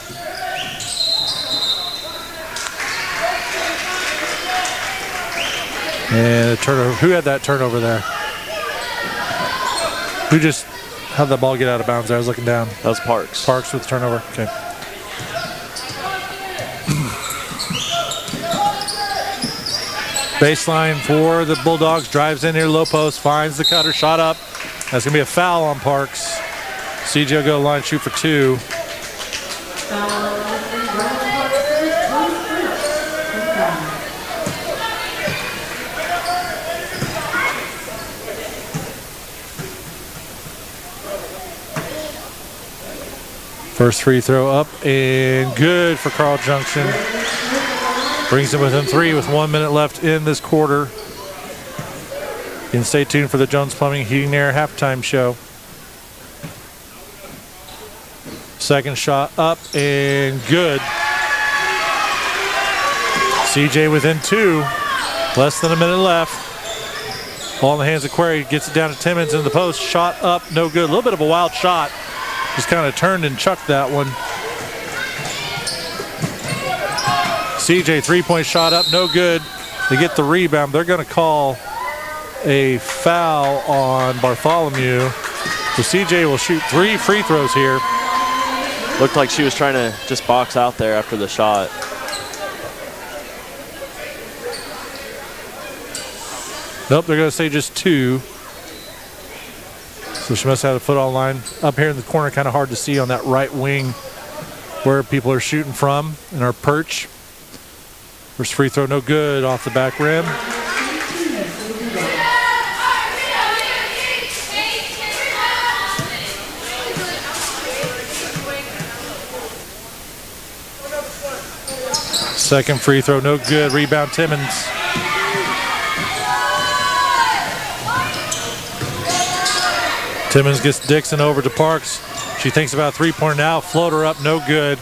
And a turnover. Who had that turnover there? Who just had the ball get out of bounds there? I was looking down. That was Parks. Parks with the turnover. Okay. Baseline for the Bulldogs. Drives in here, low post, finds the cutter, shot up. That's going to be a foul on Parks. CJ will go line, shoot for 2. First free throw up and good for Carl Junction. Brings them within 3 with 1 minute left in this quarter. You can stay tuned for the Jones Plumbing Heating and Air halftime show. Second shot up and good. CJ within 2. Less than a minute left. Ball in the hands of Query. Gets it down to Timmons in the post. Shot up, no good. A little bit of a wild shot. Just kind of turned and chucked that one. CJ 3-point shot up, no good. They get the rebound. They're going to call a foul on Bartholomew. So CJ will shoot 3 free throws here. Looked like she was trying to just box out there after the shot. Nope, they're going to say just 2. So she must have a foot on line. Up here in the corner, kind of hard to see on that right wing where people are shooting from in our perch. First free throw, no good off the back rim. Second free throw, no good. Rebound, Timmons. Timmons gets Dixon over to Parks. She thinks about 3-pointer now. Floater up, no good.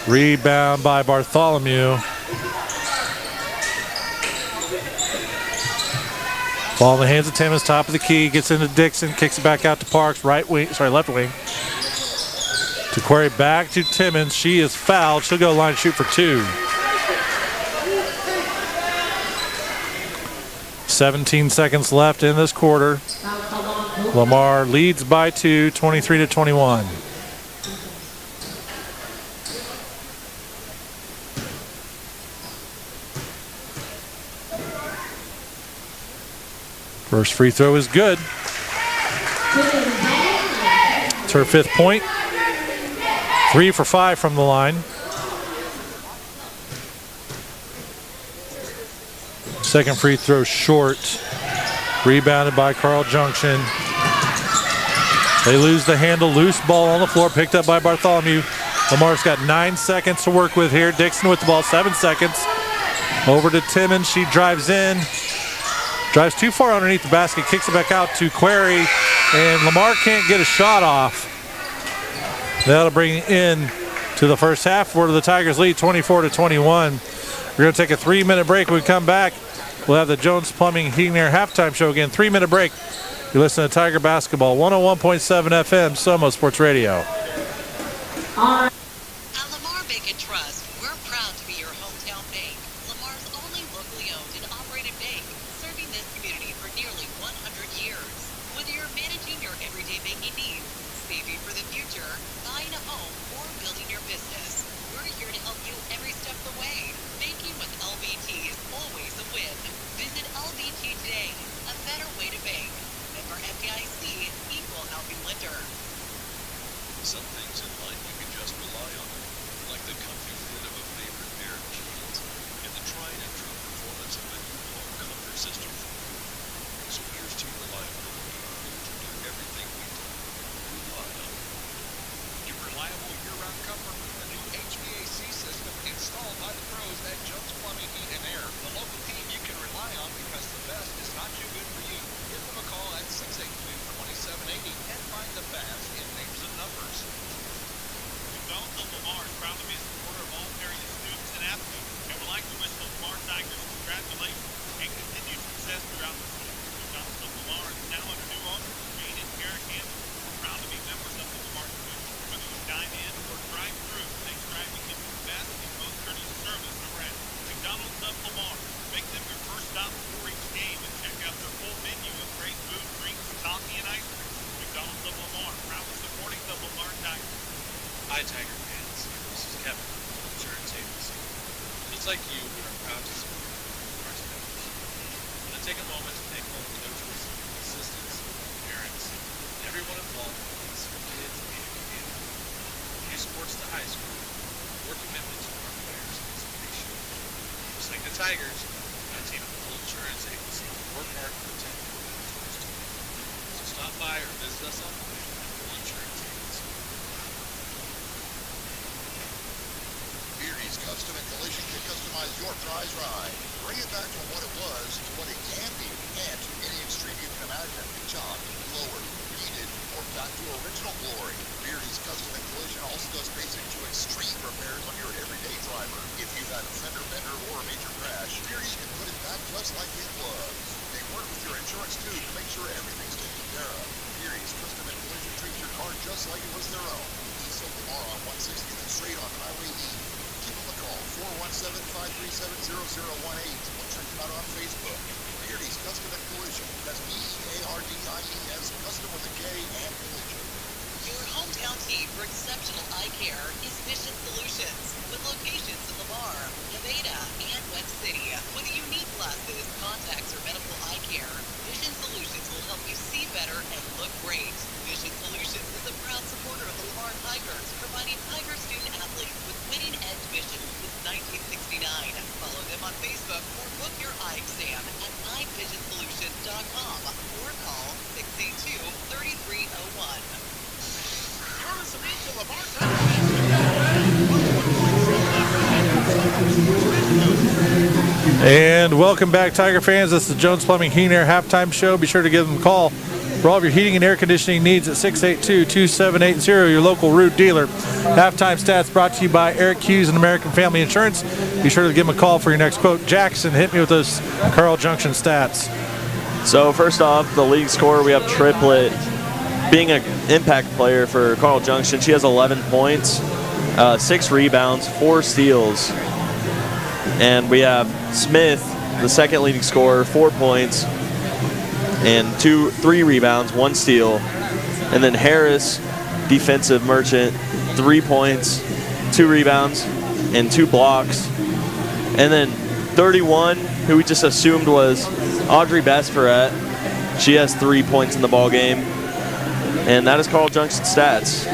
Rebound by Bartholomew. Ball in the hands of Timmons, top of the key. Gets into Dixon, kicks it back out to Parks. Left wing. To Query, back to Timmons. She is fouled. She'll go line shoot for 2. 17 seconds left in this quarter. Lamar leads by 2, 23-21. First free throw is good. It's her 5th point. 3 for 5 from the line. Second free throw short. Rebounded by Carl Junction. They lose the handle. Loose ball on the floor. Picked up by Bartholomew. Lamar's got 9 seconds to work with here. Dixon with the ball. 7 seconds. Over to Timmons. She drives in. Drives too far underneath the basket. Kicks it back out to Query. And Lamar can't get a shot off. That'll bring in to the first half where the Tigers lead 24-21. We're going to take a 3-minute break. When we come back, we'll have the Jones Plumbing Heating Air halftime show again. 3-minute break. You listen to Tiger Basketball, 101.7 FM, Somo Sports Radio. At Lamar Bank and Trust, we're proud to be your hometown bank. Lamar's only locally owned and operated bank, serving this community for nearly 100 years. Whether you're managing your everyday banking needs, saving for the future, buying a home, or building your business, we're here to help you every step of the way. Banking with LBT is always a win. Visit LBT today, a better way to bank. Member FDIC, equal housing lender. Some things in life you can just rely on, like the comfy fit of a favorite pair of jeans and the tried and true performance of a new home comfort system. So here's to reliability to do everything we do. Rely on. Your reliable year-round comfort with the new HVAC system installed by the pros at Jones Plumbing, Heat and Air. The local team you can rely on because the best is not too good for you. Give them a call at 682-2780 and find the best in names and numbers. McDonald's of Lamar is proud to be a supporter of all area students and athletes and would like to wish the Lamar Tigers congratulations and continued success throughout the season. McDonald's of Lamar is now under new owner, Jane and Karen Campbell. We're proud to be members of the Lamar community. Whether you dine in or drive through, they strive to give you the best and most courteous service around. McDonald's of Lamar. Make them your first stop before each game and check out their full menu of great food, drinks, coffee, and ice cream. McDonald's of Lamar, proudly supporting the Lamar Tigers. Hi, Tiger fans. This is Kevin from the Insurance Agency. Just like you, we are proud to support our members. I want to take a moment to thank all the coaches, assistants, parents, and everyone involved in this for kids and the community. From youth sports to high school, your commitment to our players is appreciated. Just like the Tigers, our team at the Full Insurance Agency work hard to protect your customers too. So stop by or visit us online at Full Insurance Agency. Varisty Custom and Collision can customize your prize ride. Bring it back to what it was to what it can be, and to any extreme you can imagine. Chopped, lowered, reeded, or back to original glory. Varisty Custom and Collision also does basic to extreme repairs on your everyday driver. If you've had a fender bender or a major crash, Varisty can put it back just like it was. They work with your insurance too to make sure everything's taken care of. Varisty Custom and Collision treats your car just like it was their own. East of Lamar on 160th and straight on Highway E. Give them a call, 417-537-0018, or check them out on Facebook. Varisty Custom and Collision. That's Beardies, custom with a K and collision. Your hometown team for exceptional eye care is Vision Solutions, with locations in Lamar, Nevada, and West City. Whether you need glasses, contacts, or medical eye care, Vision Solutions will help you see better and look great. Vision Solutions is a proud supporter of the Lamar Tigers, providing Tiger student athletes with winning edge vision since 1969. Follow them on Facebook or book your eye exam at eyevisionsolutions.com or call 682-3301. You're listening to Lamar And welcome back, Tiger fans. This is the Jones Plumbing Heating Air halftime show. Be sure to give them a call for all of your heating and air conditioning needs at 682-2780, your local Root dealer. Halftime stats brought to you by Eric Hughes and American Family Insurance. Be sure to give them a call for your next quote. Jackson, hit me with those Carl Junction stats. So first off, the league scorer, we have Triplet being an impact player for Carl Junction. She has 11 points, 6 rebounds, 4 steals. And we have Smith, the second leading scorer, 4 points and 3 rebounds, 1 steal. And then Harris, defensive merchant, 3 points, 2 rebounds, and 2 blocks. And then 31, who we just assumed was Audrey Besperat, She has 3 points in the ball game. And that is Carl Junction stats.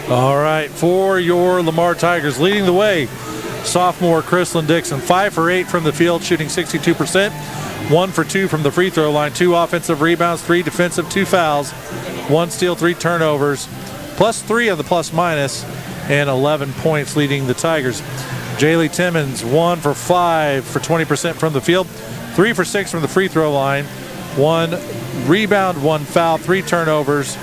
All right, for your Lamar Tigers, leading the way, sophomore Chrislyn Dixon, 5 for 8 from the field, shooting 62%, 1 for 2 from the free throw line, 2 offensive rebounds, 3 defensive, 2 fouls, 1 steal, 3 turnovers, +3 on the plus minus, and 11 points leading the Tigers. Jaylee Timmons, 1 for 5 for 20% from the field, 3 for 6 from the free throw line, 1 rebound, 1 foul, 3 turnovers,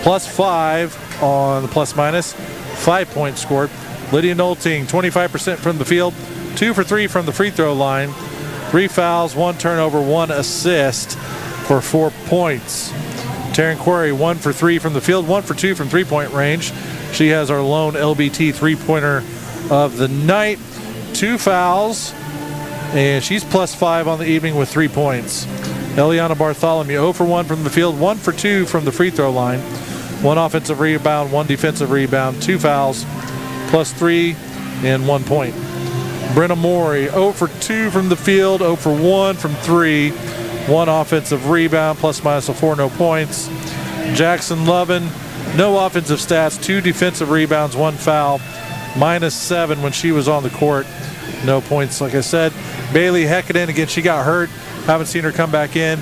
+5 on the plus minus, 5 points scored. Lydia Nolting, 25% from the field, 2 for 3 from the free throw line, 3 fouls, 1 turnover, 1 assist for 4 points. Taryn Quarry, 1 for 3 from the field, 1 for 2 from three-point range. She has our lone LBT three-pointer of the night. 2 fouls, and she's +5 on the evening with 3 points. Eliana Bartholomew, 0 for 1 from the field, 1 for 2 from the free throw line, 1 offensive rebound, 1 defensive rebound, 2 fouls, +3 and 1 point. Brenna Morey, 0 for 2 from the field, 0 for 1 from 3, 1 offensive rebound, plus minus a 4, no points. Jackson Lovin, no offensive stats, 2 defensive rebounds, 1 foul, -7 when she was on the court, no points like I said. Bailey Heckaden, again, she got hurt, haven't seen her come back in.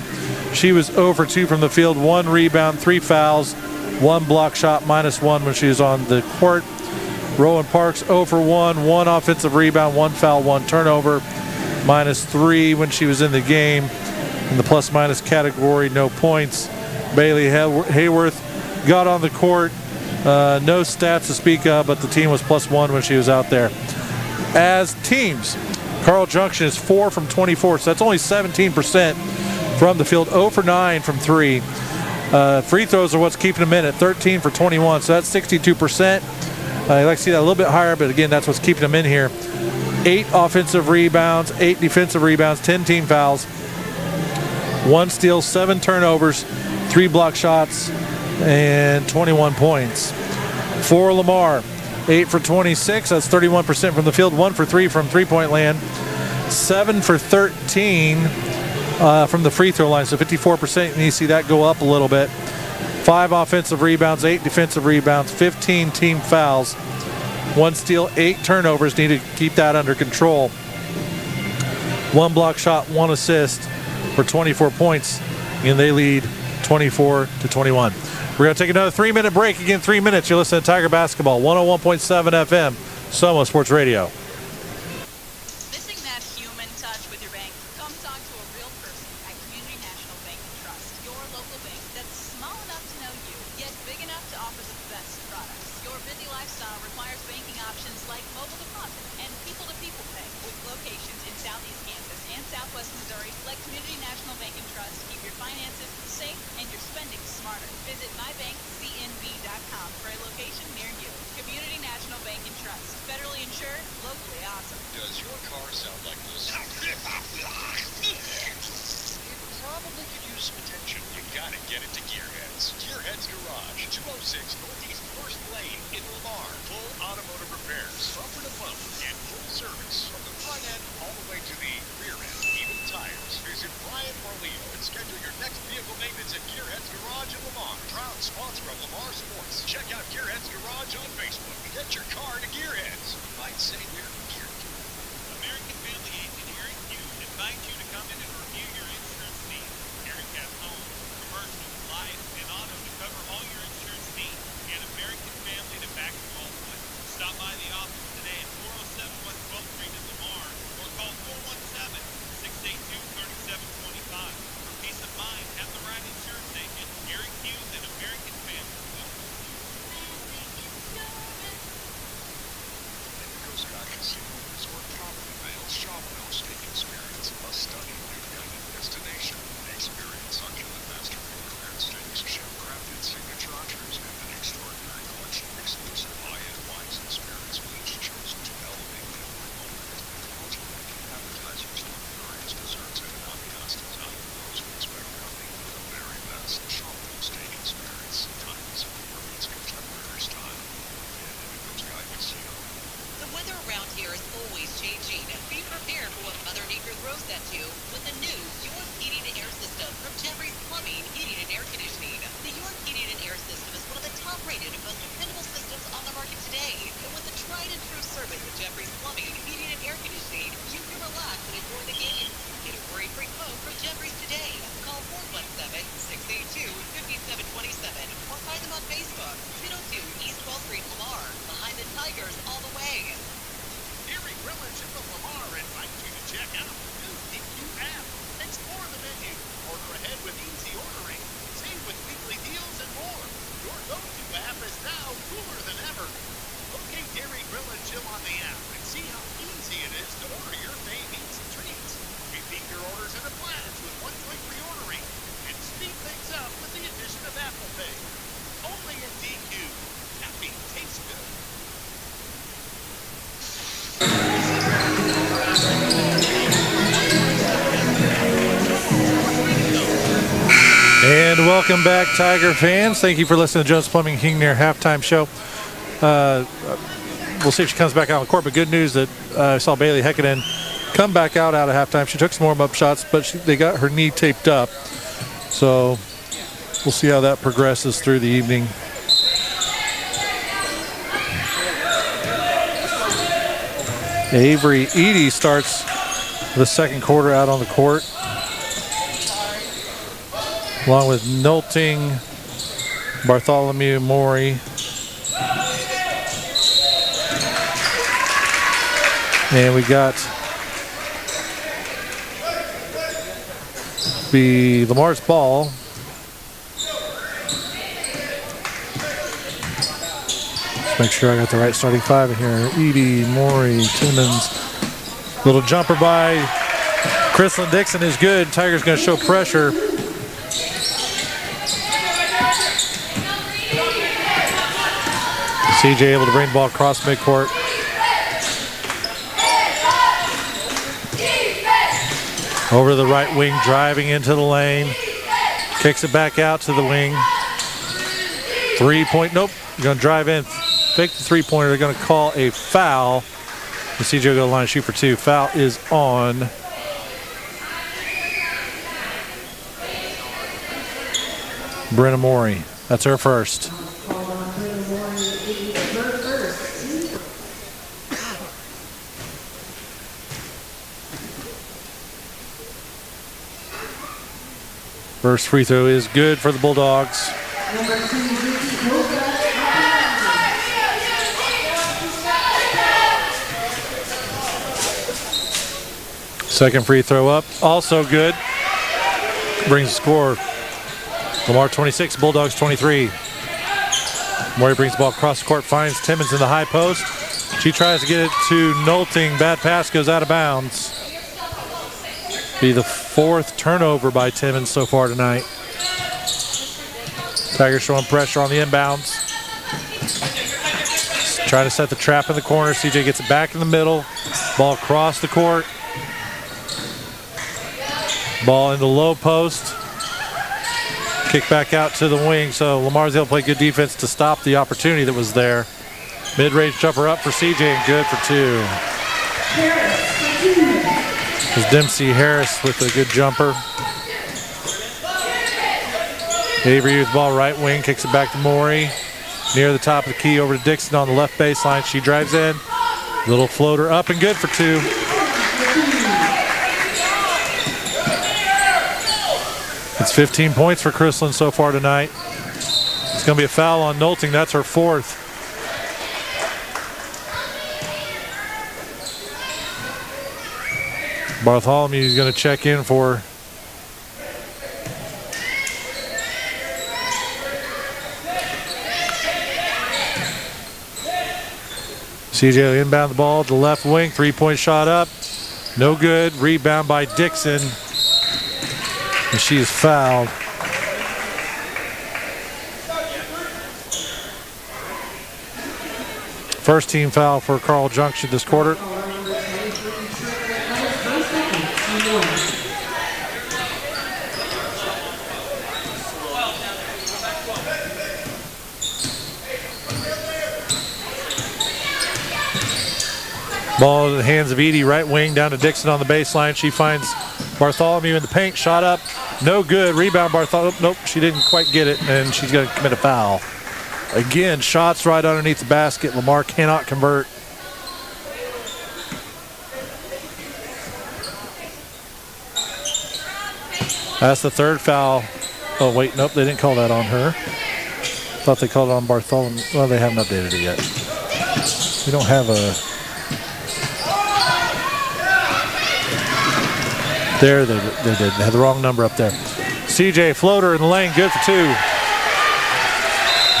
She was 0 for 2 from the field, 1 rebound, 3 fouls, 1 block shot, -1 when she was on the court. Rowan Parks, 0 for 1, 1 offensive rebound, 1 foul, 1 turnover, -3 when she was in the game. In the plus minus category, no points. Bailey Hayworth got on the court, no stats to speak of, but the team was +1 when she was out there. As teams, Carl Junction is 4 from 24, so that's only 17% from the field, 0 for 9 from 3. Free throws are what's keeping them in at 13 for 21, so that's 62%. I'd like to see that a little bit higher, but again, that's what's keeping them in here. 8 offensive rebounds, 8 defensive rebounds, 10 team fouls, 1 steal, 7 turnovers, 3 block shots, and 21 points. For Lamar, 8 for 26, that's 31% from the field, 1 for 3 from three-point land, 7 for 13 from the free throw line, so 54%. You need to see that go up a little bit. 5 offensive rebounds, 8 defensive rebounds, 15 team fouls, 1 steal, 8 turnovers. Need to keep that under control. 1 block shot, 1 assist for 24 points, and they lead 24-21. We're going to take another 3-minute break. Again, 3 minutes. You're listening to Tiger Basketball, 101.7 FM, Soma Sports Radio. Missing that human touch with your bank? Come talk to a real person at Community National Bank and Trust, your local bank that's small enough to know you, yet big enough to offer the best products. Your busy lifestyle requires banking options like mobile deposit and people-to-people pay. With locations in Southeast Kansas and Southwest Missouri, let Community National Bank and Trust keep your finances safe and your spending smarter. Visit mybankcnb.com for a location near you. Community National Bank and Trust, federally insured, locally awesome. Does your car sound like this? It probably could use some attention. You gotta get it to Gearheads. Gearheads Garage, 206 Northeast 1st Lane in Lamar. Full automotive repairs, bumper to bumper, and full service from the front end all the way to the rear end, even tires. Visit Brian Morleo and schedule your next vehicle maintenance at Gearheads Garage in Lamar. Proud sponsor of Lamar Sports. Check out Gearheads Garage on Facebook. Get your car to Gearheads. You might say we're geared to. American Family Engineering invites you to come in and review your insurance needs. Eric has home, commercial, life, and auto to cover all your insurance needs. And American Family to back you all the way. Stop by the office today at 407 West 12th Street in Lamar or call 417-682-3725. For peace of mind, have the right insurance agent. Eric Hughes and American Family. Coast Guard Casino Resort Property Vale's Shop House State Experience. A stunning new always changing. Be prepared for what Mother Nature throws at you with the new York Heating and Air System from Jeffrey's Plumbing, Heating and Air Conditioning. The York Heating and Air System is one of the top-rated and most dependable systems on the market today. And with the tried and true service of Jeffrey's Plumbing, Heating and Air Conditioning, you can relax and enjoy the game. Get a worry-free quote from Jeffrey's today. Call 417-682-5727 or find them on Facebook. 202 East 12th Street, Lamar. Behind the Tigers all the way. Dairy Grill and Chip of Lamar invite you to check out the new DQ app. Explore the menu, order ahead with easy ordering, save with weekly deals and more. Your go-to app is now cooler than ever. Locate Dairy Grill and Chill on the app and see how easy it is to order your fave eats and treats. Repeat your orders and plans with one-click reordering and speed things up with the addition of Apple Pay. Only in DQ. Happy tastes good. And welcome back, Tiger fans. Thank you for listening to Jones Plumbing King Near Halftime Show. We'll see if she comes back out on the court, but good news that I saw Bailey Heckaden come back out of halftime. She took some warm-up shots, but they got her knee taped up. So we'll see how that progresses through the evening. Avery Edie starts the second quarter out on the court, along with Nolting, Bartholomew, Maury. And we got the Lamar's ball. Let's make sure I got the right starting five in here. Edie, Maury, Timmons. Little jumper by Chrislyn Dixon is good. Tiger's going to show pressure. CJ able to bring the ball across midcourt. Over to the right wing, driving into the lane. Kicks it back out to the wing. 3-point, nope. Going to drive in, fake the three-pointer. They're going to call a foul. And CJ will go to the line and shoot for two. Foul is on Brenna Maury. That's her first. First free throw is good for the Bulldogs. Second free throw up, also good. Brings the score. Lamar 26, Bulldogs 23. Maury brings the ball across the court, finds Timmons in the high post. She tries to get it to Nolting. Bad pass goes out of bounds. Be the fourth turnover by Timmons so far tonight. Tigers showing pressure on the inbounds. Trying to set the trap in the corner. CJ gets it back in the middle. Ball across the court. Ball in the low post. Kick back out to the wing. So Lamar's able to play good defense to stop the opportunity that was there. Mid-range jumper up for CJ and good for two. It's Dempsey Harris with a good jumper. Avery with the ball right wing, kicks it back to Maury. Near the top of the key over to Dixon on the left baseline. She drives in. Little floater up and good for two. It's 15 points for Chrislyn so far tonight. It's going to be a foul on Nolting. That's her fourth. Bartholomew is going to check in for her. CJ will inbound the ball to the left wing. Three-point shot up. No good. Rebound by Dixon. And she is fouled. First team foul for Carl Junction this quarter. Ball in the hands of Edie, right wing, down to Dixon on the baseline. She finds Bartholomew in the paint, shot up, no good. Rebound Bartholomew, nope, she didn't quite get it, and she's going to commit a foul. Again, shots right underneath the basket. Lamar cannot convert. That's the third foul. Oh, wait, nope, they didn't call that on her. Thought they called it on Bartholomew. Well, they haven't updated it yet. We don't have a... There, they did. They had the wrong number up there. CJ, floater in the lane, good for two.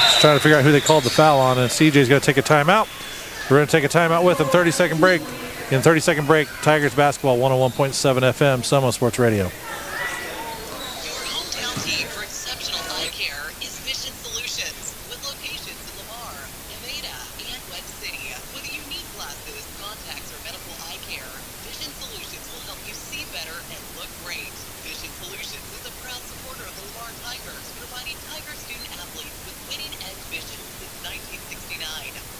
Just trying to figure out who they called the foul on, and CJ's going to take a timeout. We're going to take a timeout with them. 30-second break. In 30-second break, Tigers basketball, 101.7 FM, Sumo Sports Radio. Your hometown team for exceptional eye care is Vision Solutions, with locations in Lamar, Nevada, and West City. With unique glasses, contacts, or medical eye care, Vision Solutions will help you see better and look great. Vision Solutions is a proud supporter of the Lamar Tigers, providing Tiger student athletes with winning edge vision since 1969.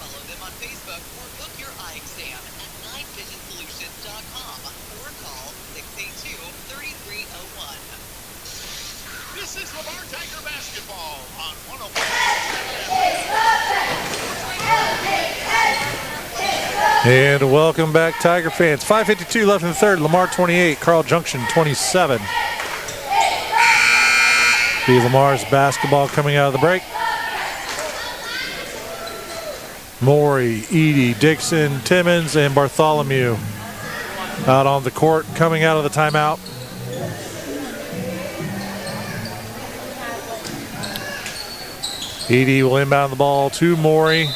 Follow them on Facebook or book your eye exam at nightvision.com or call 682-3301. This is Lamar Tiger basketball on 101. And welcome back, Tiger fans. 5:52 left in the third. Lamar 28, Carl Junction 27. Be Lamar's basketball coming out of the break. Morey, Edie, Dixon, Timmons, and Bartholomew out on the court coming out of the timeout. Edie will inbound the ball to Morey.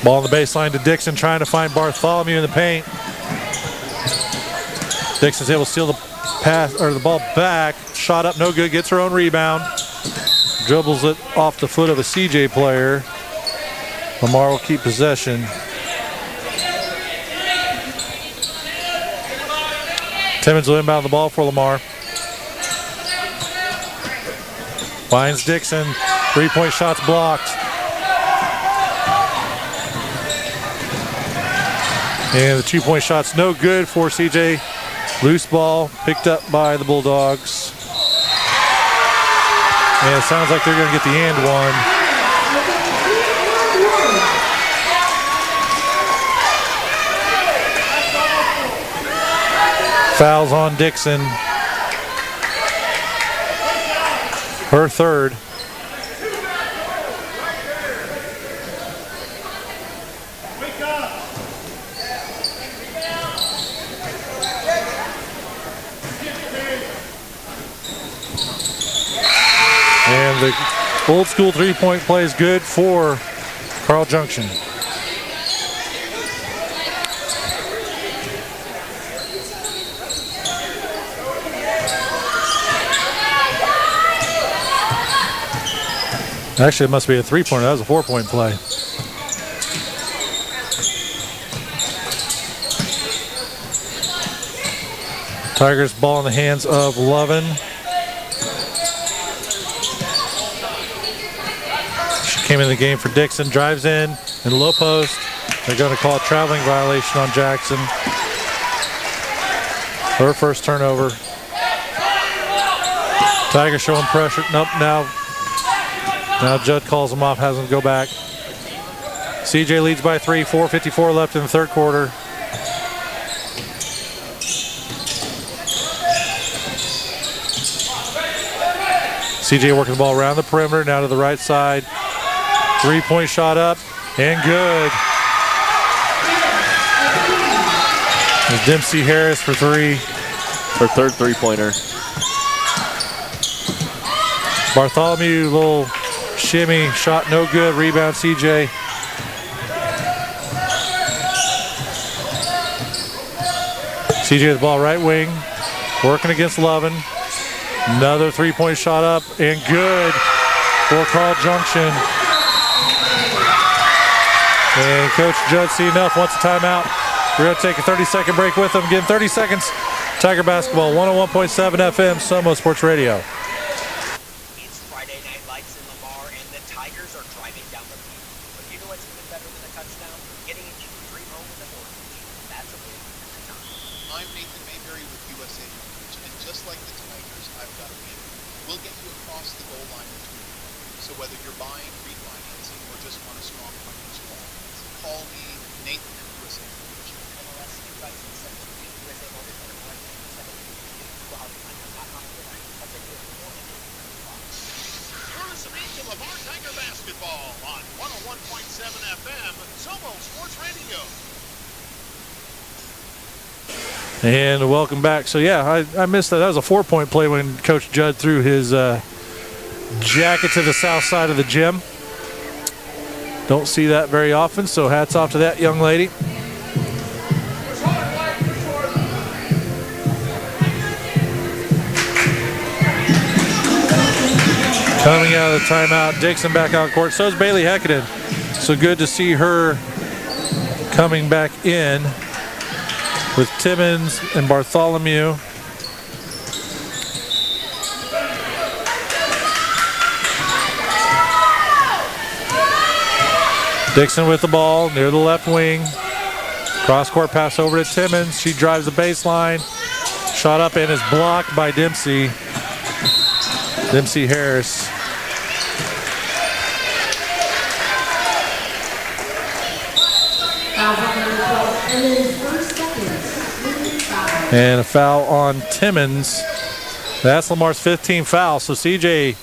Ball on the baseline to Dixon, trying to find Bartholomew in the paint. Dixon's able to steal the pass or the ball back. Shot up, no good. Gets her own rebound. Dribbles it off the foot of a CJ player. Lamar will keep possession. Timmons will inbound the ball for Lamar. Finds Dixon. Three-point shots blocked. And the two-point shot's no good for CJ. Loose ball picked up by the Bulldogs. And it sounds like they're going to get the and one. Fouls on Dixon. Her third. And the old school three-point play is good for Carl Junction. Actually, it must be a three-pointer. That was a four-point play. Tigers ball in the hands of Lovin. Came in the game for Dixon, drives in low post. They're going to call a traveling violation on Jackson. Her first turnover. Tiger showing pressure. Nope, now Judd calls him off, has him go back. CJ leads by 3, 4:54 left in the third quarter. CJ working the ball around the perimeter, now to the right side. Three-point shot up, and good. There's Dempsey Harris for three. Her third three-pointer. Bartholomew, little shimmy, shot no good. Rebound CJ. CJ with the ball right wing, working against Lovin. Another three-point shot up, and good for Carl Junction. And Coach Judd, see enough, wants a timeout. We're going to take a 30-second break with them. Again, 30 seconds. Tiger basketball, 101.7 FM, Sumo Sports Radio. It's Friday Night Lights in you across the goal line between you. So whether you're buying, refinancing, or just want a strong financial offense, call me, Nathan at USA Mortgage. You're listening to Lamar Tiger Basketball on 101.7 FM, Somo Sports Radio. And welcome back. So, yeah, I missed that. That was a 4-point play when Coach Judd threw his jacket to the south side of the gym. Don't see that very often, so hats off to that young lady. Coming out of the timeout, Dixon back on court. So is Bailey Heckaden. So good to see her coming back in with Timmons and Bartholomew. Dixon with the ball near the left wing. Cross-court pass over to Timmons. She drives the baseline. Shot up and is blocked by Dempsey. Dempsey Harris. And a foul on Timmons. That's Lamar's 15th foul. So CJ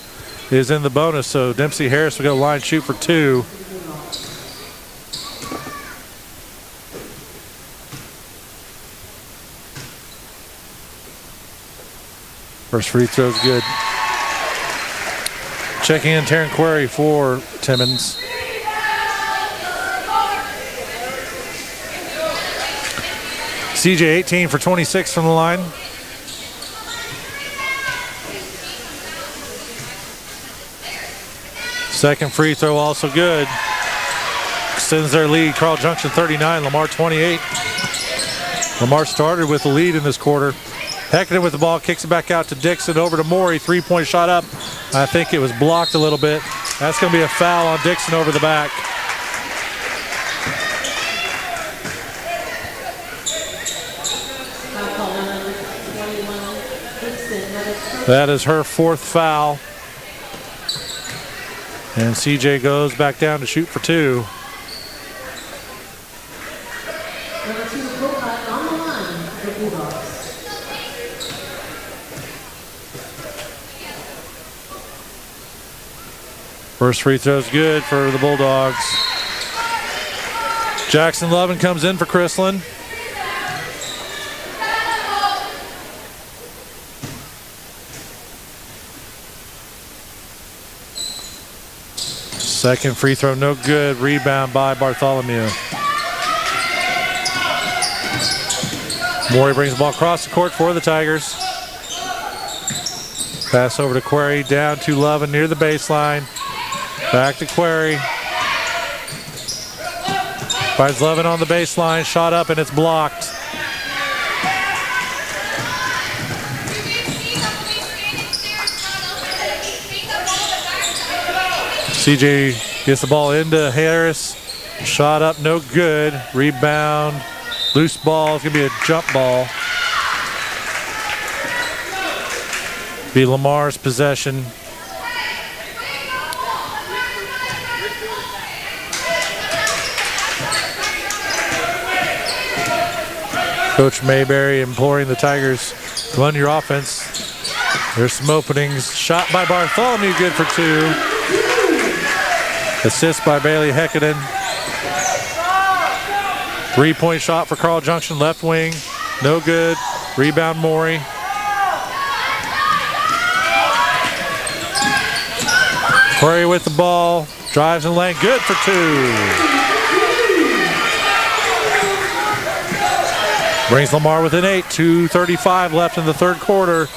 is in the bonus. So Dempsey Harris will go line shoot for 2. First free throw is good. Checking in Taryn Query for Timmons. CJ 18 for 26 from the line. Second free throw also good. Extends their lead. Carl Junction 39, Lamar 28. Lamar started with the lead in this quarter. Heckaden with the ball, kicks it back out to Dixon, over to Morey. 3-point shot up. I think it was blocked a little bit. That's going to be a foul on Dixon over the back. That is her 4th foul. And CJ goes back down to shoot for 2. First free throw is good for the Bulldogs. Jackson Lovin comes in for Chrisland. Second free throw, no good. Rebound by Bartholomew. Morey brings the ball across the court for the Tigers. Pass over to Query, down to Lovin near the baseline. Back to Query. Finds Lovin on the baseline, shot up and it's blocked. CJ gets the ball into Harris. Shot up, no good. Rebound, loose ball. It's going to be a jump ball. Be Lamar's possession. Coach Mayberry imploring the Tigers to run your offense. There's some openings. Shot by Bartholomew, good for 2. Assist by Bailey Heckaden. 3-point shot for Carl Junction, left wing. No good. Rebound Morey. Query with the ball. Drives in lane. Good for 2. Brings Lamar within 8. 2:35 left in the third quarter.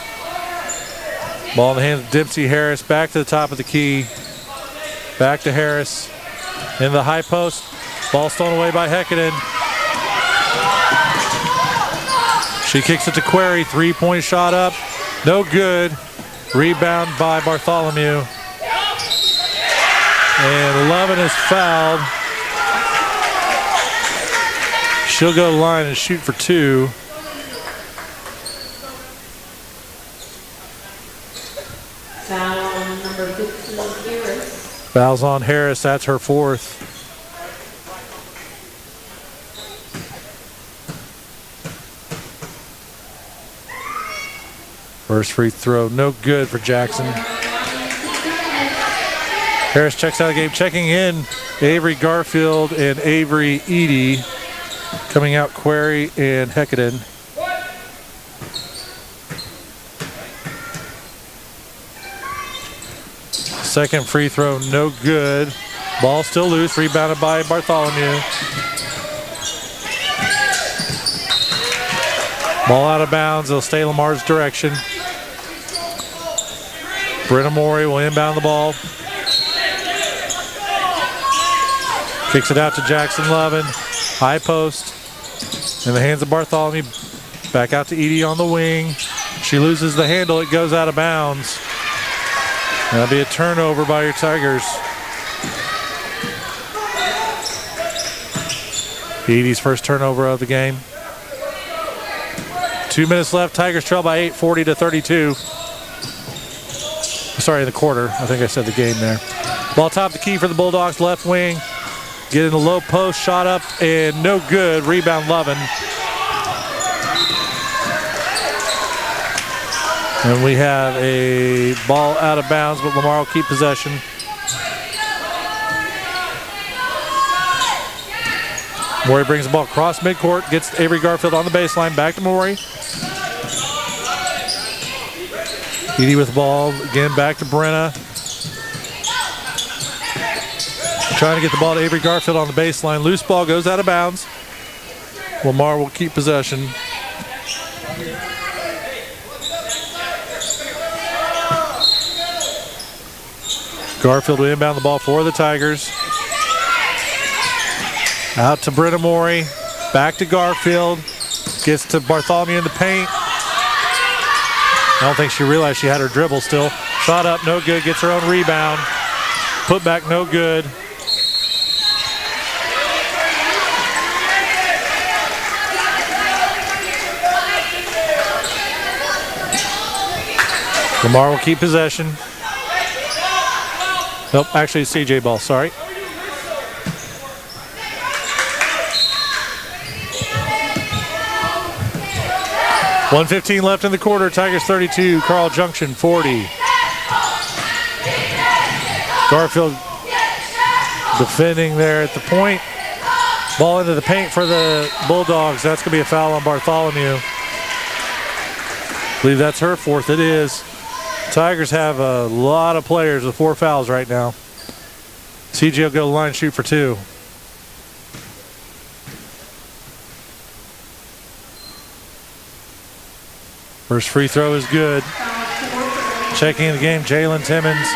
Ball in the hands of Dempsey Harris. Back to the top of the key. Back to Harris. In the high post. Ball stolen away by Heckaden. She kicks it to Query. 3-point shot up. No good. Rebound by Bartholomew. And Lovin is fouled. She'll go to the line and shoot for 2. Foul Foul on number 15, Harris. Fouls on Harris. That's her fourth. First free throw, no good for Jackson. Harris checks out of the game. Checking in, Avery Garfield and Avery Edie. Coming out, Query and Heckaden. Second free throw, no good. Ball still loose, rebounded by Bartholomew. Ball out of bounds, it'll stay Lamar's direction. Brenna Morey will inbound the ball. Kicks it out to Jackson Lovin. High post. In the hands of Bartholomew. Back out to Edie on the wing. She loses the handle, it goes out of bounds. That'll be a turnover by your Tigers. Edie's first turnover of the game. 2 minutes left. Tigers trail by 8, 40-32. Sorry, in the quarter. I think I said the game there. Ball top the key for the Bulldogs. Left wing. Get in the low post. Shot up and no good. Rebound Lovin. And we have a ball out of bounds, but Lamar will keep possession. Morey brings the ball across midcourt, gets Avery Garfield on the baseline, back to Morey. Edie with the ball, again back to Brenna. Trying to get the ball to Avery Garfield on the baseline. Loose ball goes out of bounds. Lamar will keep possession. Garfield will inbound the ball for the Tigers. Out to Brenna Morey. Back to Garfield. Gets to Bartholomew in the paint. I don't think she realized she had her dribble still. Shot up, no good. Gets her own rebound. Put back, no good. Lamar will keep possession. Nope, actually it's CJ ball, sorry. .115 left in the quarter. Tigers 32, Carl Junction 40. Garfield defending there at the point. Ball into the paint for the Bulldogs. That's going to be a foul on Bartholomew. I believe that's her fourth. It is. Tigers have a lot of players with 4 fouls right now. CJ will go to the line and shoot for 2. First free throw is good. Checking in the game, Jalen Timmons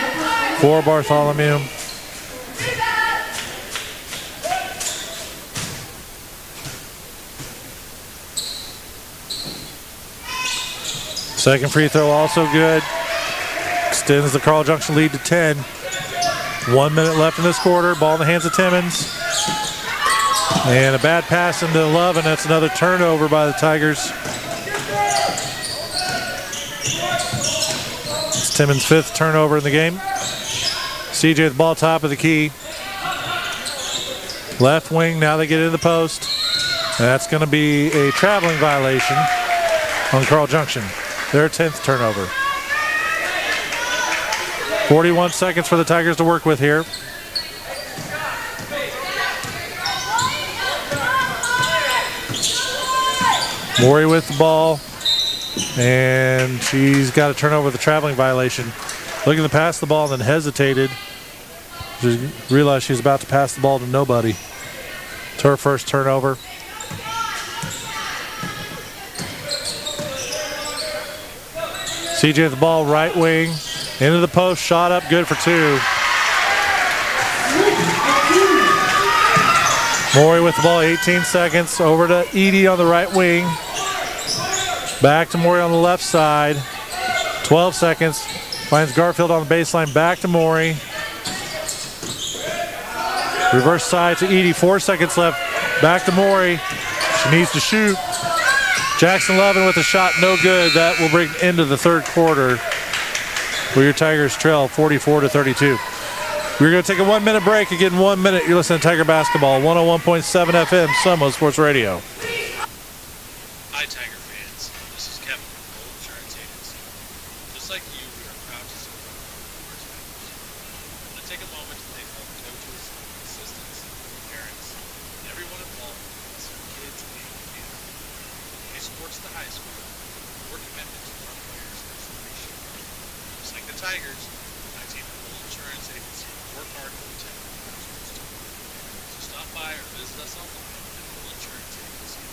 for Bartholomew. Second free throw also good. Extends the Carl Junction lead to 10. 1 minute left in this quarter. Ball in the hands of Timmons. And a bad pass into Love, and that's another turnover by the Tigers. It's Timmons' 5th turnover in the game. CJ with the ball top of the key. Left wing, now they get into the post. And that's going to be a traveling violation on Carl Junction. Their 10th turnover. 41 seconds for the Tigers to work with here. Morey with the ball. And she's got to turn over the traveling violation. Looking to pass the ball, then hesitated. She realized she was about to pass the ball to nobody. It's her first turnover. CJ with the ball, right wing. Into the post, shot up, good for 2. Morey with the ball, 18 seconds. Over to Edie on the right wing. Back to Morey on the left side. 12 seconds. Finds Garfield on the baseline, back to Morey. Reverse side to Edie, 4 seconds left. Back to Morey. She needs to shoot. Jackson Lovin with a shot, no good. That will bring into the third quarter. where your Tigers trail 44-32. We're going to take a 1 minute break. Again, 1 minute. You're listening to Tiger Basketball, 101.7 FM, Sumo Sports Radio. Hi, Tiger fans. This is Kevin from Gold Insurance Agency. Just like you, we are proud to support our Tigers. I'm going to take a moment to thank all the coaches, assistants, parents, and everyone involved in their kids being here. Hey, sports to high school, your commitment to our players is appreciated. Just like the Tigers, my team at Gold Insurance Agency work hard to protect our sports team. So stop by or visit us online at Gold Insurance Agency.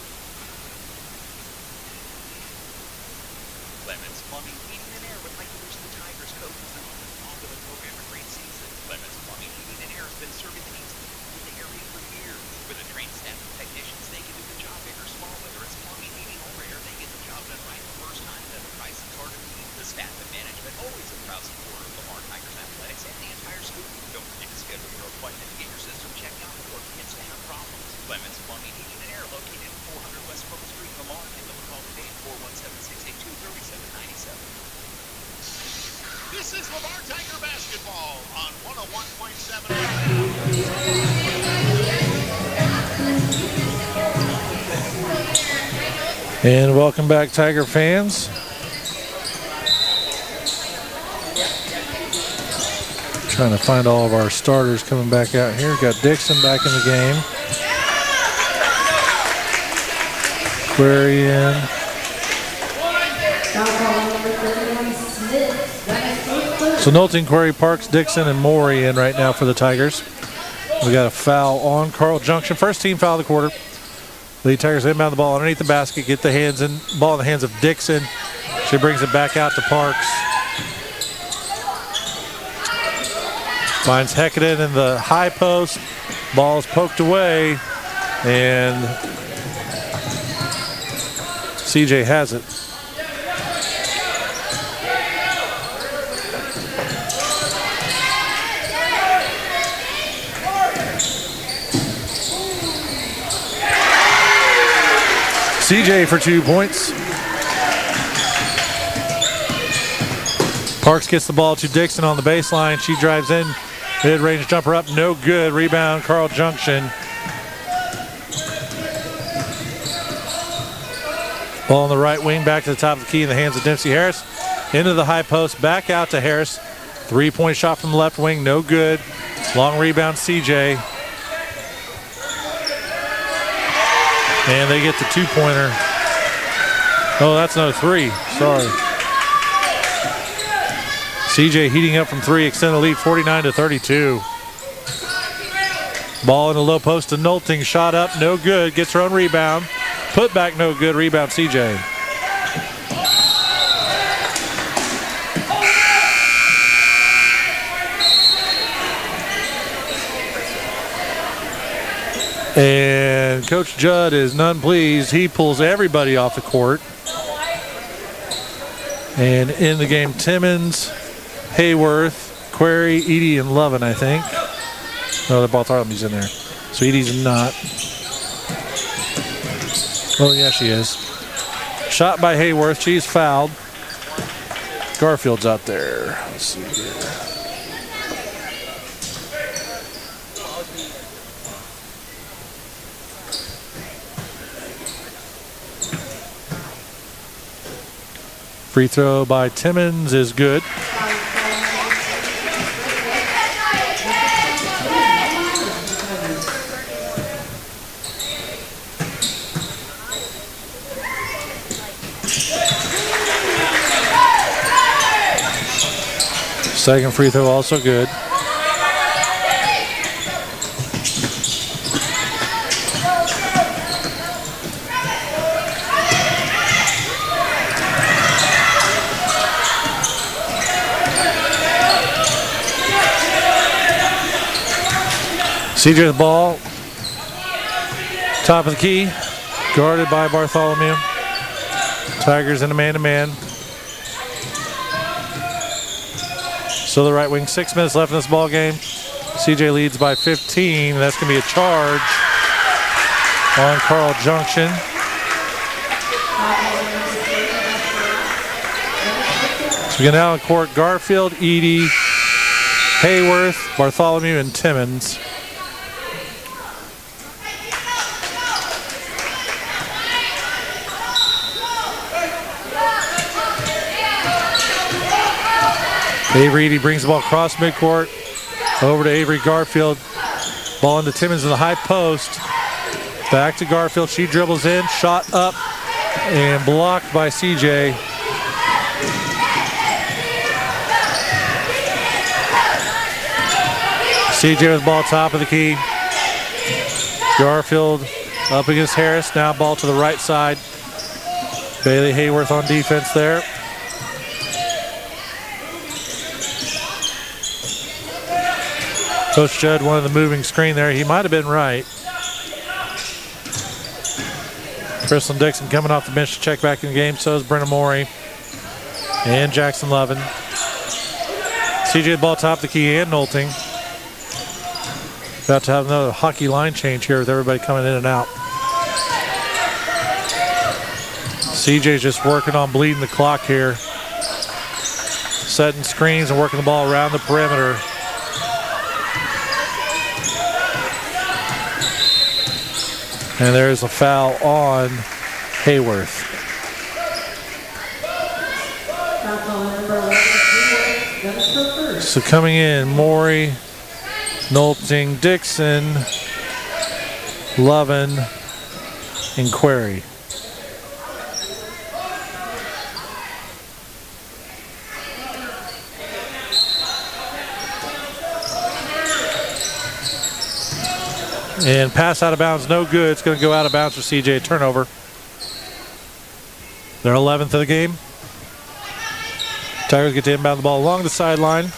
Clements Plumbing, Heating and Air would like to wish the Tigers coaches and on to the program a great season. Clements Plumbing, Heating and Air has been serving the needs of the people in the area for years. With a trained staff of technicians, they can do the job big or small, whether it's plumbing, heating, or air, they get the job done right the first time, and the price is hard to beat. The staff and management always a proud supporter of Lamar Tigers athletics and the entire school. Don't forget to schedule your appointment to get your system checked out before it begins to have problems. Clements Plumbing, Heating and Air, located at 400 West Front Street, Lamar. Give them a call today at 417-682-3797. This is Lamar Tiger Basketball on 101.7 And welcome back, Tiger fans. Trying to find all of our starters coming back out here. Got Dixon back in the game. Query in. So Knowlton, Query, Parks, Dixon, and Morey in right now for the Tigers. We got a foul on Carl Junction. First team foul of the quarter. The Tigers inbound the ball underneath the basket, get the ball in the hands of Dixon. She brings it back out to Parks. Finds Heckaden in the high post. Ball is poked away, and CJ has it. CJ for 2 points. Parks gets the ball to Dixon on the baseline. She drives in. Mid-range jumper up, no good. Rebound, Carl Junction. Ball on the right wing, back to the top of the key in the hands of Dempsey Harris. Into the high post, back out to Harris. 3-point shot from the left wing, no good. Long rebound, CJ. And they get the two-pointer. Oh, that's no three. Sorry. CJ heating up from three, extend the lead 49-32. Ball in the low post to Knowlton. Shot up, no good. Gets her own rebound. Put back, no good. Rebound, CJ. And Coach Judd is none pleased. He pulls everybody off the court. And in the game, Timmons, Hayworth, Query, Edie, and Lovin, I think. No, they're both Arlemy's in there. So Edie's not. Oh, yeah, she is. Shot by Hayworth. She's fouled. Garfield's out there. Let's see here. Free throw by Timmons is good. Second free throw also good. CJ the ball, top of the key, guarded by Bartholomew. Tigers in a man-to-man. So the right wing, 6 minutes left in this ball game. CJ leads by 15. That's going to be a charge on Carl Junction. So we get now in court Garfield, Edie, Hayworth, Bartholomew, and Timmons. Avery Edie brings the ball across midcourt. Over to Avery Garfield. Ball into Timmons in the high post. Back to Garfield. She dribbles in. Shot up and blocked by CJ. CJ with the ball top of the key. Garfield up against Harris. Now ball to the right side. Bailey Hayworth on defense there. Coach Judd wanted the moving screen there. He might have been right. Kristen Dixon coming off the bench to check back in the game. So is Brenna Morey and Jackson Lovin. CJ ball top the key and Nolting. About to have another hockey line change here with everybody coming in and out. CJ's just working on bleeding the clock here. Setting screens and working the ball around the perimeter. And there's a foul on Hayworth. So coming in, Morey, Nolting, Dixon, Lovin, and Query. And pass out of bounds, no good. It's going to go out of bounds for CJ. Turnover. Their 11th of the game. Tigers get to inbound the ball along the sideline.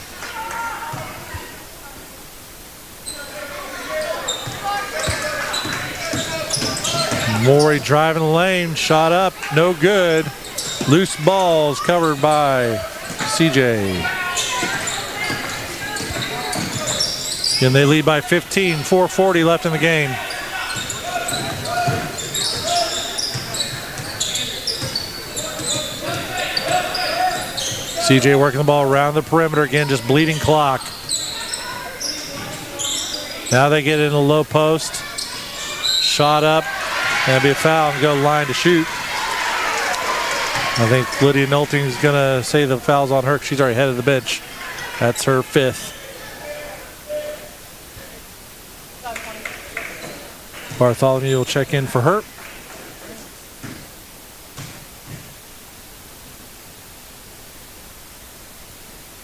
Morey driving the lane, shot up, no good. Loose balls covered by CJ. And they lead by 15, 4:40 left in the game. CJ working the ball around the perimeter again, just bleeding clock. Now they get in the low post. Shot up. That'll be a foul and go to the line to shoot. I think Lydia Nolting is going to say the foul's on her because she's already headed the bench. That's her 5th. Bartholomew will check in for her.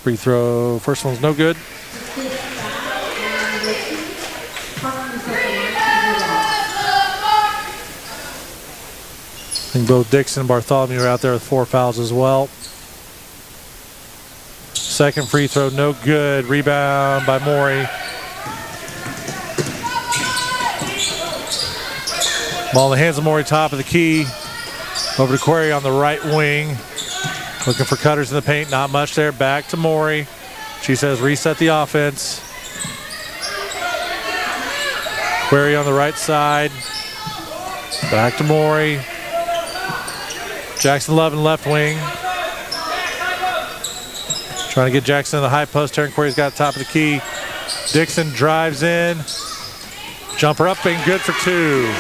Free throw, first one's no good. I think both Dixon and Bartholomew are out there with 4 fouls as well. Second free throw, no good. Rebound by Morey. Ball in the hands of Morey, top of the key. Over to Query on the right wing. Looking for cutters in the paint, not much there. Back to Morey. She says reset the offense. Query on the right side. Back to Morey. Jackson Lovin left wing. Trying to get Jackson in the high post. Taryn Query's got the top of the key. Dixon drives in. Jumper up and good for 2.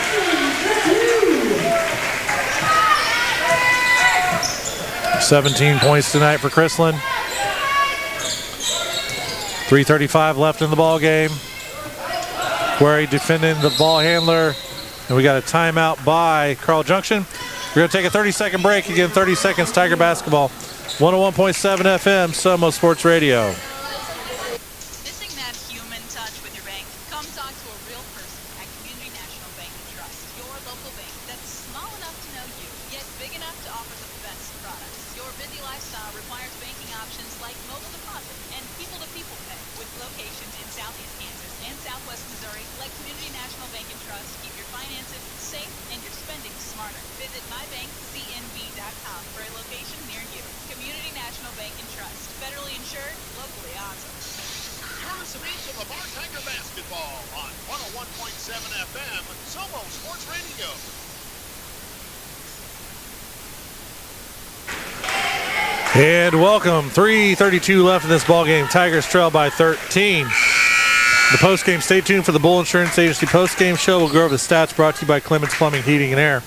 $17 points tonight for Chrisland. 3:35 left in the ball game. Query defending the ball handler. And we got a timeout by Carl Junction. We're going to take a 30-second break. Again, 30 seconds, Tiger basketball. 101.7 FM, Somo Sports Radio. Missing that human touch with your bank? Come talk to a real person at Community National Bank and Trust. Your local bank that's small enough to know you, yet big enough to offer the best products. Your busy lifestyle requires banking options like mobile deposit and people-to-people pay. With locations in Southeast Kansas and Southwest Missouri, let Community National Bank and Trust keep your finances safe and your spending smarter. Visit mybankcnb.com for a location near you. Community National Bank and Trust. Federally insured, locally awesome. You're listening to Lamar Tiger basketball on 101.7 FM, Somo Sports Radio. And welcome. 3:32 left in this ball game. Tigers trail by 13. The postgame, stay tuned for the Bull Insurance Agency postgame show. We'll go over the stats brought to you by Clements Plumbing, Heating, and Air.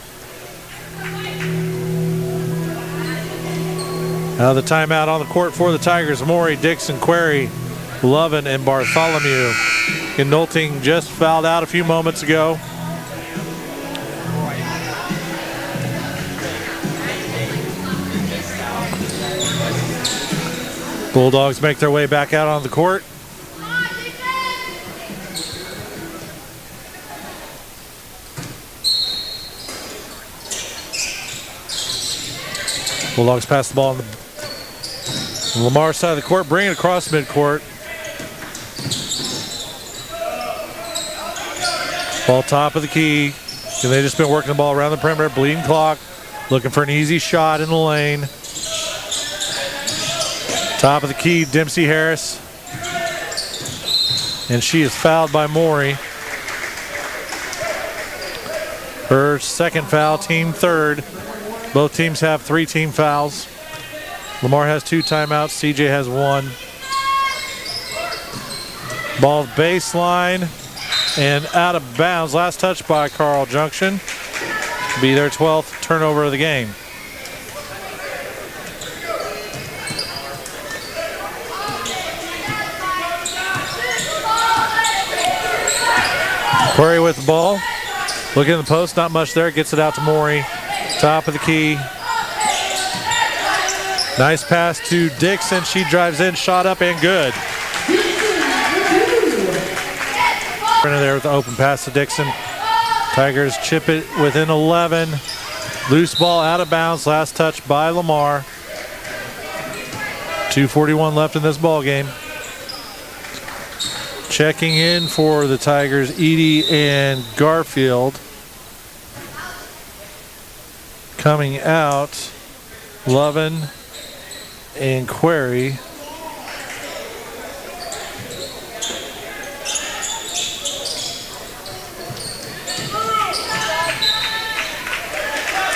The timeout on the court for the Tigers. Morey, Dixon, Query, Lovin, and Bartholomew. And Nolting just fouled out a few moments ago. Bulldogs make their way back out on the court. Bulldogs pass the ball on the Lamar side of the court, bring it across midcourt. Ball top of the key. And they've just been working the ball around the perimeter, bleeding clock, looking for an easy shot in the lane. Top of the key, Dempsey Harris. And she is fouled by Morey. Her second foul, team third. Both teams have 3 team fouls. Lamar has 2 timeouts, CJ has 1. Ball baseline and out of bounds. Last touch by Carl Junction. Be their 12th turnover of the game. Query with the ball. Looking at the post, not much there. Gets it out to Morey. Top of the key. Nice pass to Dixon. She drives in, shot up and good. There with the open pass to Dixon. Tigers chip it within 11. Loose ball out of bounds. Last touch by Lamar. 2:41 left in this ball game. Checking in for the Tigers, Edie and Garfield. Coming out, Lovin and Query.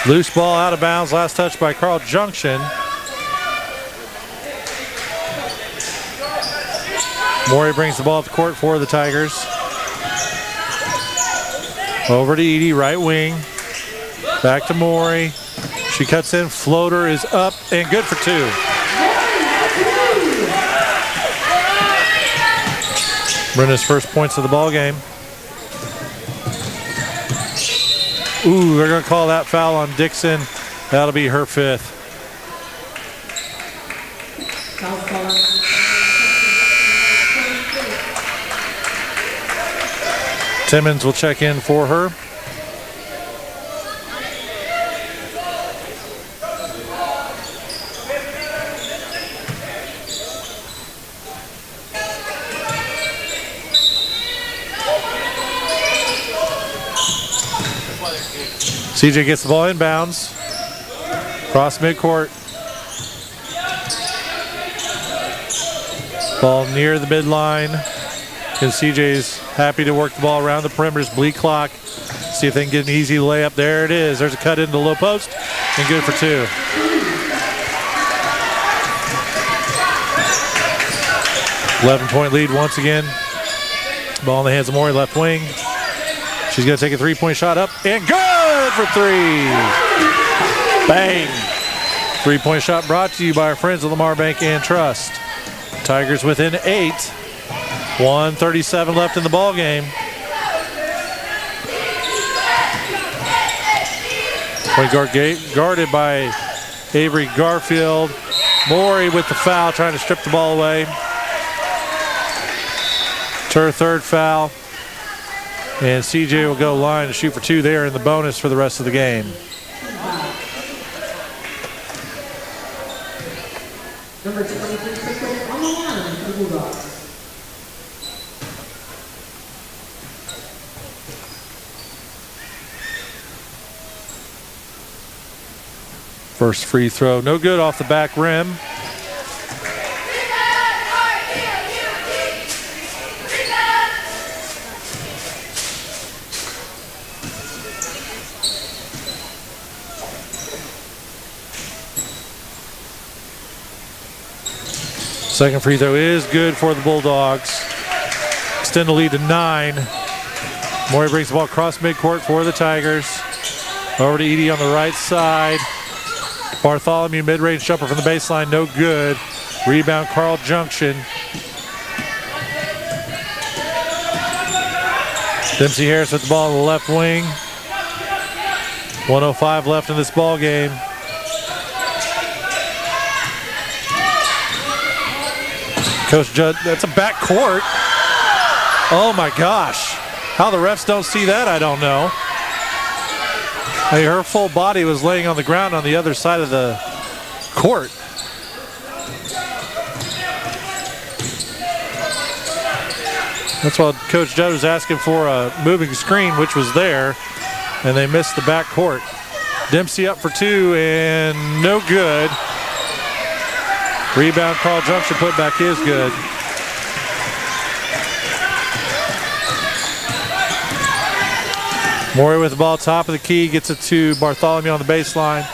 Loose ball out of bounds. Last touch by Carl Junction. Morey brings the ball up the court for the Tigers. Over to Edie, right wing. Back to Morey. She cuts in, floater is up and good for 2. Brenda's first points of the ball game. Ooh, they're going to call that foul on Dixon. That'll be her 5th. Timmons will check in for her. CJ gets the ball inbounds. Cross midcourt. Ball near the midline. And CJ's happy to work the ball around the perimeters. Bleed clock. See if they can get an easy layup. There it is. There's a cut into the low post. And good for 2. .11 lead once again. Ball in the hands of Morey, left wing. She's going to take a 3-point shot up. And good for 3. Bang. 3-point shot brought to you by our friends at Lamar Bank and Trust. Tigers within 8. 1:37 left in the ball game. Point guard guarded by Avery Garfield. Morey with the foul, trying to strip the ball away. It's her 3rd foul. And CJ will go line to shoot for 2 there in the bonus for the rest of the game. Number 23 on the line for the Bulldogs. First free throw, no good off the back rim. Second free throw is good for the Bulldogs. Extend the lead to 9. Morey brings the ball across midcourt for the Tigers. Over to Edie on the right side. Bartholomew mid-range jumper from the baseline, no good. Rebound, Carl Junction. Dempsey Harris with the ball on the left wing. 1:05 left in this ball game. Coach Judd, that's a back court. Oh my gosh. How the refs don't see that, I don't know. Hey, her full body was laying on the ground on the other side of the court. That's why Coach Judd was asking for a moving screen, which was there, and they missed the back court. Dempsey up for 2 and no good. Rebound, Carl Junction, put back is good. Morey with the ball, top of the key, gets it to Bartholomew on the baseline.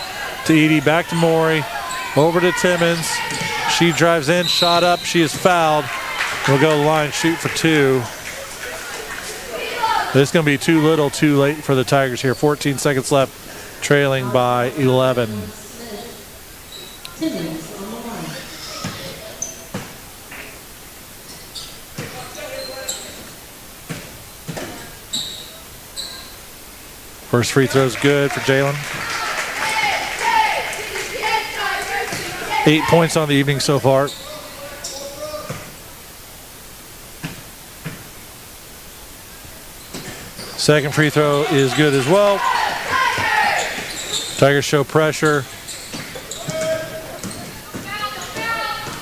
To Edie, back to Morey, over to Timmons. She drives in, shot up, she is fouled. We'll go to the line, shoot for 2. This is going to be too little, too late for the Tigers here. 14 seconds left, trailing by 11. First free throw is good for Jalen. 8 points on the evening so far. Second free throw is good as well. Tigers show pressure.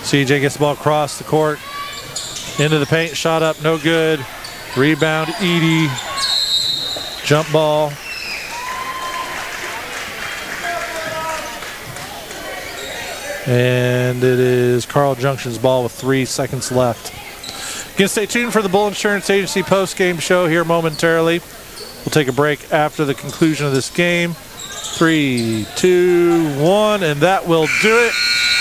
CJ gets the ball across the court. Into the paint, shot up, no good. Rebound, Edie. Jump ball. And it is Carl Junction's ball with 3 seconds left. You can stay tuned for the Bull Insurance Agency post-game show here momentarily. We'll take a break after the conclusion of this game. 3, 2, 1, and that will do it.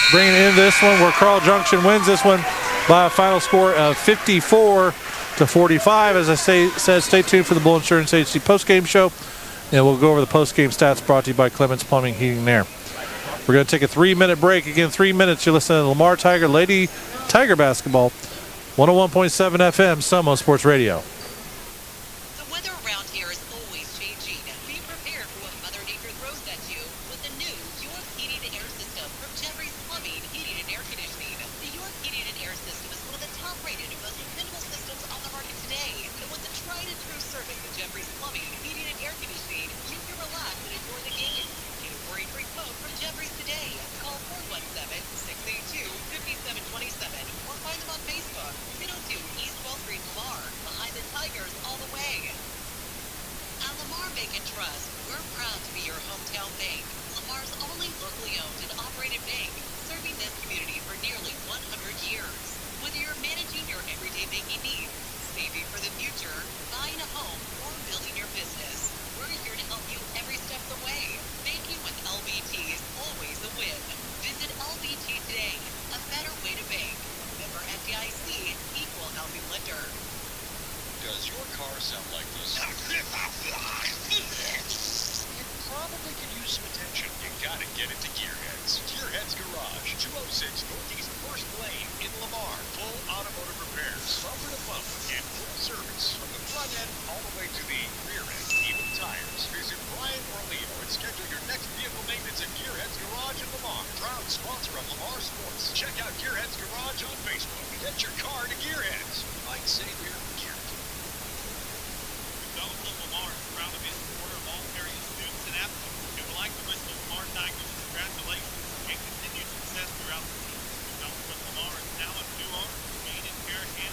Bringing in this one where Carl Junction wins this one by a final score of 54-45. As I said, stay tuned for the Bull Insurance Agency post-game show, and we'll go over the post-game stats brought to you by Clements Plumbing, Heating, and Air. We're going to take a 3-minute break. Again, 3 minutes. You're listening to Lamar Tiger Lady Tiger Basketball, 101.7 FM, Sumo Sports Radio. The weather around here is always changing. Be prepared for what Mother Nature throws at you with the new U.S. Heating and Air System from Jeffrey's Plumbing, Heating, and Air Conditioning. The U.S. Heating and Air System is one of the top-rated and most dependable systems on the market today. And with the tried-and-true service of Jeffrey's Plumbing, Heating, and Air Conditioning, you can relax and enjoy the game. Get a worry-free quote from Jeffrey's today. Call 417-682-5727 or find them on Facebook. 302 East 12th Street, Lamar. Behind the Tigers all the way. At Lamar Bank and Trust, we're proud to be your hometown bank. Lamar's only locally owned and operated bank, serving this community for nearly 100 years. Whether you're managing your everyday banking needs, saving for the future, buying a home, or building your business, we're here to help you every step of the way. Banking with LBT is always a win. Visit LBT today, a better way to bank. Member FDIC, equal housing lender. Does your car sound like this? It probably could use some attention. You gotta get it to Gearheads. Gearheads Garage, 206 Northeast 1st Lane in Lamar. Full automotive repairs, bumper to bumper, and full service. From the front end all the way to the rear end, even tires. Visit Brian or Leo and schedule your next vehicle maintenance at Gearheads Garage in Lamar. Proud sponsor of Lamar Sports. Check out Gearheads Garage on Facebook. Get your car to Gearheads. You might save your gear. McDonald's of Lamar is proud to be a supporter of all area students and athletes. We would like to wish the Lamar Tigers congratulations and continued success throughout the season. McDonald's of Lamar is now a new owner, made in care and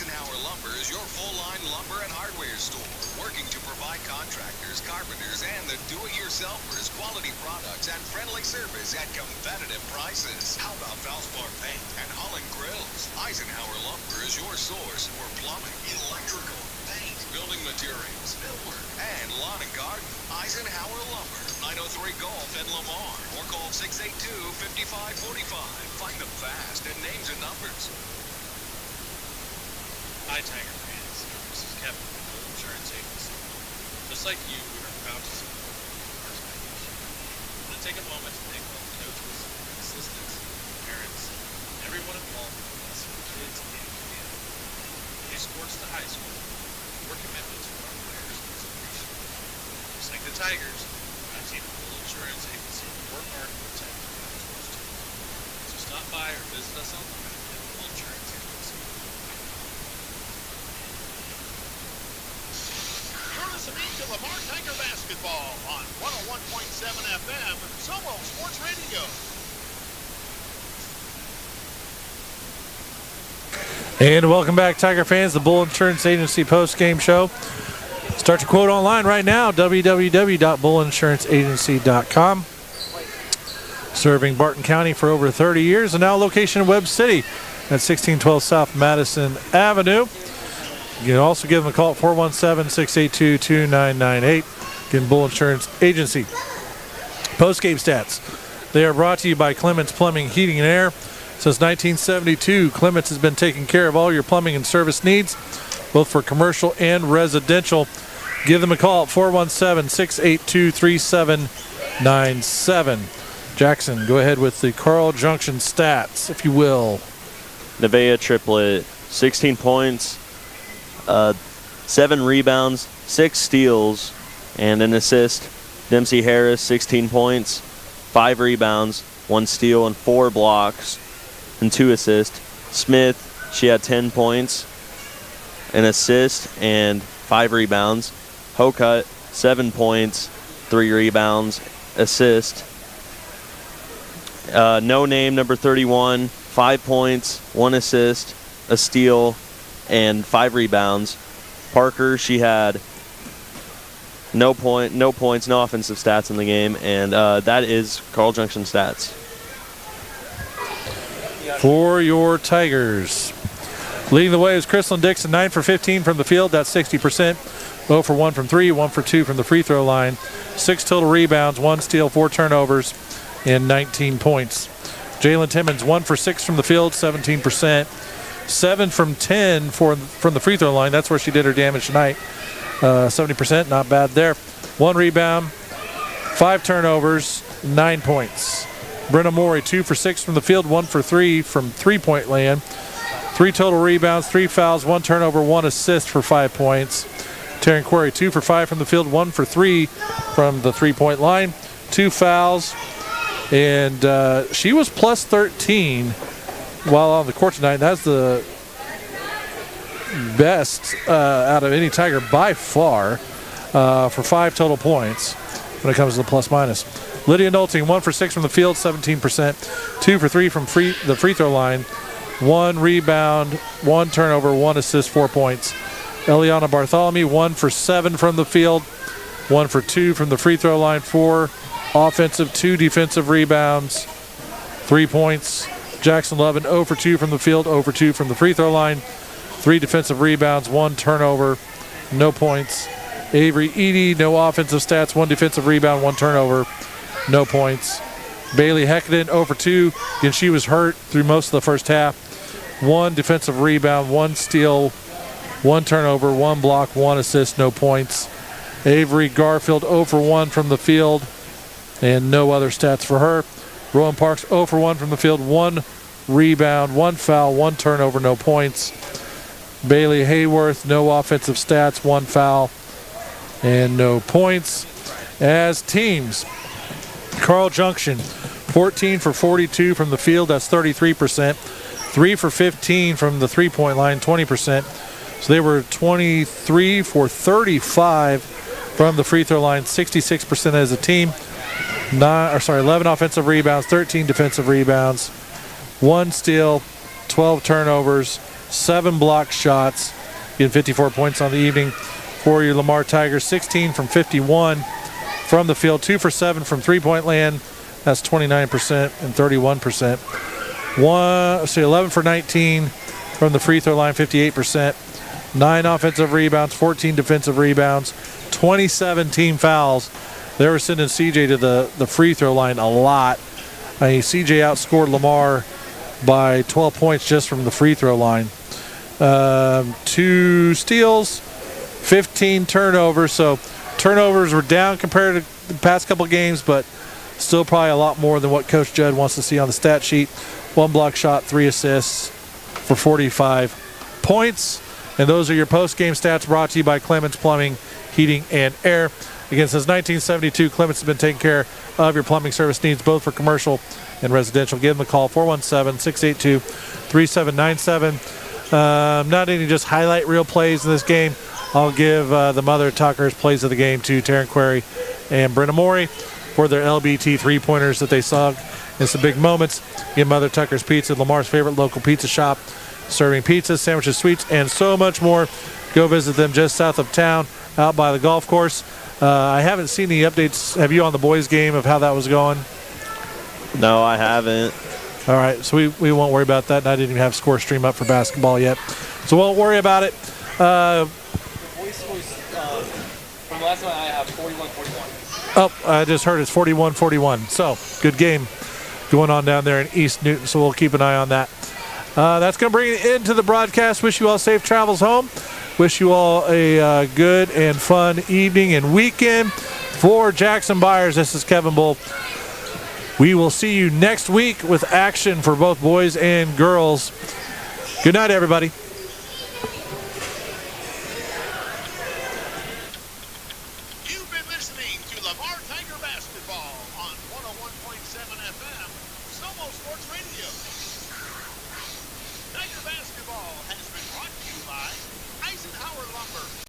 Eisenhower Lumber is your full-line lumber and hardware store, working to provide contractors, carpenters, and the do-it-yourselfers quality products and friendly service at competitive prices. How about Valspar Paint and Holland Grills? Eisenhower Lumber is your source for plumbing, electrical, paint, building materials, millwork, and lawn and garden. Eisenhower Lumber, 903 Gulf in Lamar, or call 682-5545. Find them fast at names and numbers. Hi, Tiger fans. This is Kevin from the Insurance Agency. Just like you, we are proud to support our Spanish. I'm going to take a moment to thank all the coaches, assistants, parents, and everyone involved in blessing the kids and community. From sports to high school, your commitment to our players is appreciated. Just like the Tigers, I've seen the Bull Insurance Agency work hard to protect the Dinosaurs too. So stop by or visit us online at Bull Insurance Agency. You're listening to Lamar Tiger Basketball on 101.7 FM, Solo Sports Radio. And welcome back, Tiger fans, the Bull Insurance Agency post-game show. Start your quote online right now, www.bullinsuranceagency.com. Serving Barton County for over 30 years, and now location in Webb City at 1612 South Madison Avenue. You can also give them a call at 417-682-2998. Again, Bull Insurance Agency. Post-game stats. They are brought to you by Clements Plumbing, Heating, and Air. Since 1972, Clements has been taking care of all your plumbing and service needs, both for commercial and residential. Give them a call at 417-682-3797. Jackson, go ahead with the Carl Junction stats, if you will. Nevaeh triplet, 16 points, 7 rebounds, 6 steals, and an assist. Dempsey Harris, 16 points, 5 rebounds, 1 steal, and 4 blocks, and 2 assists. Smith, she had 10 points, an assist, and 5 rebounds. Hokut, 7 points, 3 rebounds, assist. No name, number 31, 5 points, 1 assist, a steal, and 5 rebounds. Parker, she had no points, no offensive stats in the game, and that is Carl Junction stats. For your Tigers, leading the way is Crystalyn Dixon, 9 for 15 from the field. That's 60%. 0 for 1 from 3, 1 for 2 from the free throw line. 6 total rebounds, 1 steal, 4 turnovers, and 19 points. Jalen Timmons, 1 for 6 from the field, 17%. 7 from 10 from the free throw line. That's where she did her damage tonight. 70%, not bad there. 1 rebound, 5 turnovers, 9 points. Brenna Morey, 2 for 6 from the field, 1 for 3 from three-point land. 3 total rebounds, 3 fouls, 1 turnover, 1 assist for 5 points. Taryn Quarry, 2 for 5 from the field, 1 for 3 from the three-point line. 2 fouls, and she was plus 13 while on the court tonight. That's the best out of any Tiger by far for 5 total points when it comes to the plus-minus. Lydia Nolting, 1 for 6 from the field, 17%. 2 for 3 from the free throw line. 1 rebound, 1 turnover, 1 assist, 4 points. Eliana Bartholomew, 1 for 7 from the field, 1 for 2 from the free throw line, 4 offensive, 2 defensive rebounds, 3 points. Jackson Levin, 0 for 2 from the field, 0 for 2 from the free throw line, 3 defensive rebounds, 1 turnover, no points. Avery Edie, no offensive stats, 1 defensive rebound, 1 turnover, no points. Bailey Heckaden, 0 for 2. Again, she was hurt through most of the first half. 1 defensive rebound, 1 steal, 1 turnover, 1 block, 1 assist, no points. Avery Garfield, 0 for 1 from the field, and no other stats for her. Rowan Parks, 0 for 1 from the field, 1 rebound, 1 foul, 1 turnover, no points. Bailey Hayworth, no offensive stats, 1 foul, and no points. As teams, Carl Junction, 14 for 42 from the field, that's 33%. 3 for 15 from the three-point line, 20%. So they were 23 for 35 from the free throw line, 66% as a team. 11 offensive rebounds, 13 defensive rebounds, 1 steal, 12 turnovers, 7 block shots, getting 54 points on the evening for your Lamar Tigers. 16 from 51 from the field, 2 for 7 from three-point land. That's 29% and 31%. 11 for 19 from the free throw line, 58%. 9 offensive rebounds, 14 defensive rebounds, 27 team fouls. They were sending CJ to the free throw line a lot. CJ outscored Lamar by 12 points just from the free throw line. 2 steals, 15 turnovers. So turnovers were down compared to the past couple games, but still probably a lot more than what Coach Judd wants to see on the stat sheet. 1 block shot, 3 assists for 45 points. And those are your post-game stats brought to you by Clements Plumbing, Heating, and Air. Again, since 1972, Clements has been taking care of your plumbing service needs, both for commercial and residential. Give them a call, 417-682-3797. Not any just highlight reel plays in this game. I'll give the Mother Tuckers plays of the game to Taryn Query and Brenna Morey for their LBT three-pointers that they saw in some big moments. Give Mother Tuckers Pizza, Lamar's favorite local pizza shop, serving pizzas, sandwiches, sweets, and so much more. Go visit them just south of town, out by the golf course. I haven't seen any updates. Have you on the boys' game of how that was going? No, I haven't. All right, so we won't worry about that. And I didn't even have score stream up for basketball yet, so won't worry about it. The boys scores from last night. I have 41-41. Oh, I just heard it's 41-41. So good game going on down there in East Newton. So we'll keep an eye on that. That's going to bring it into the broadcast. Wish you all safe travels home. Wish you all a good and fun evening and weekend. For Jackson Byers, this is Kevin Bull. We will see you next week with action for both boys and girls. Good night, everybody.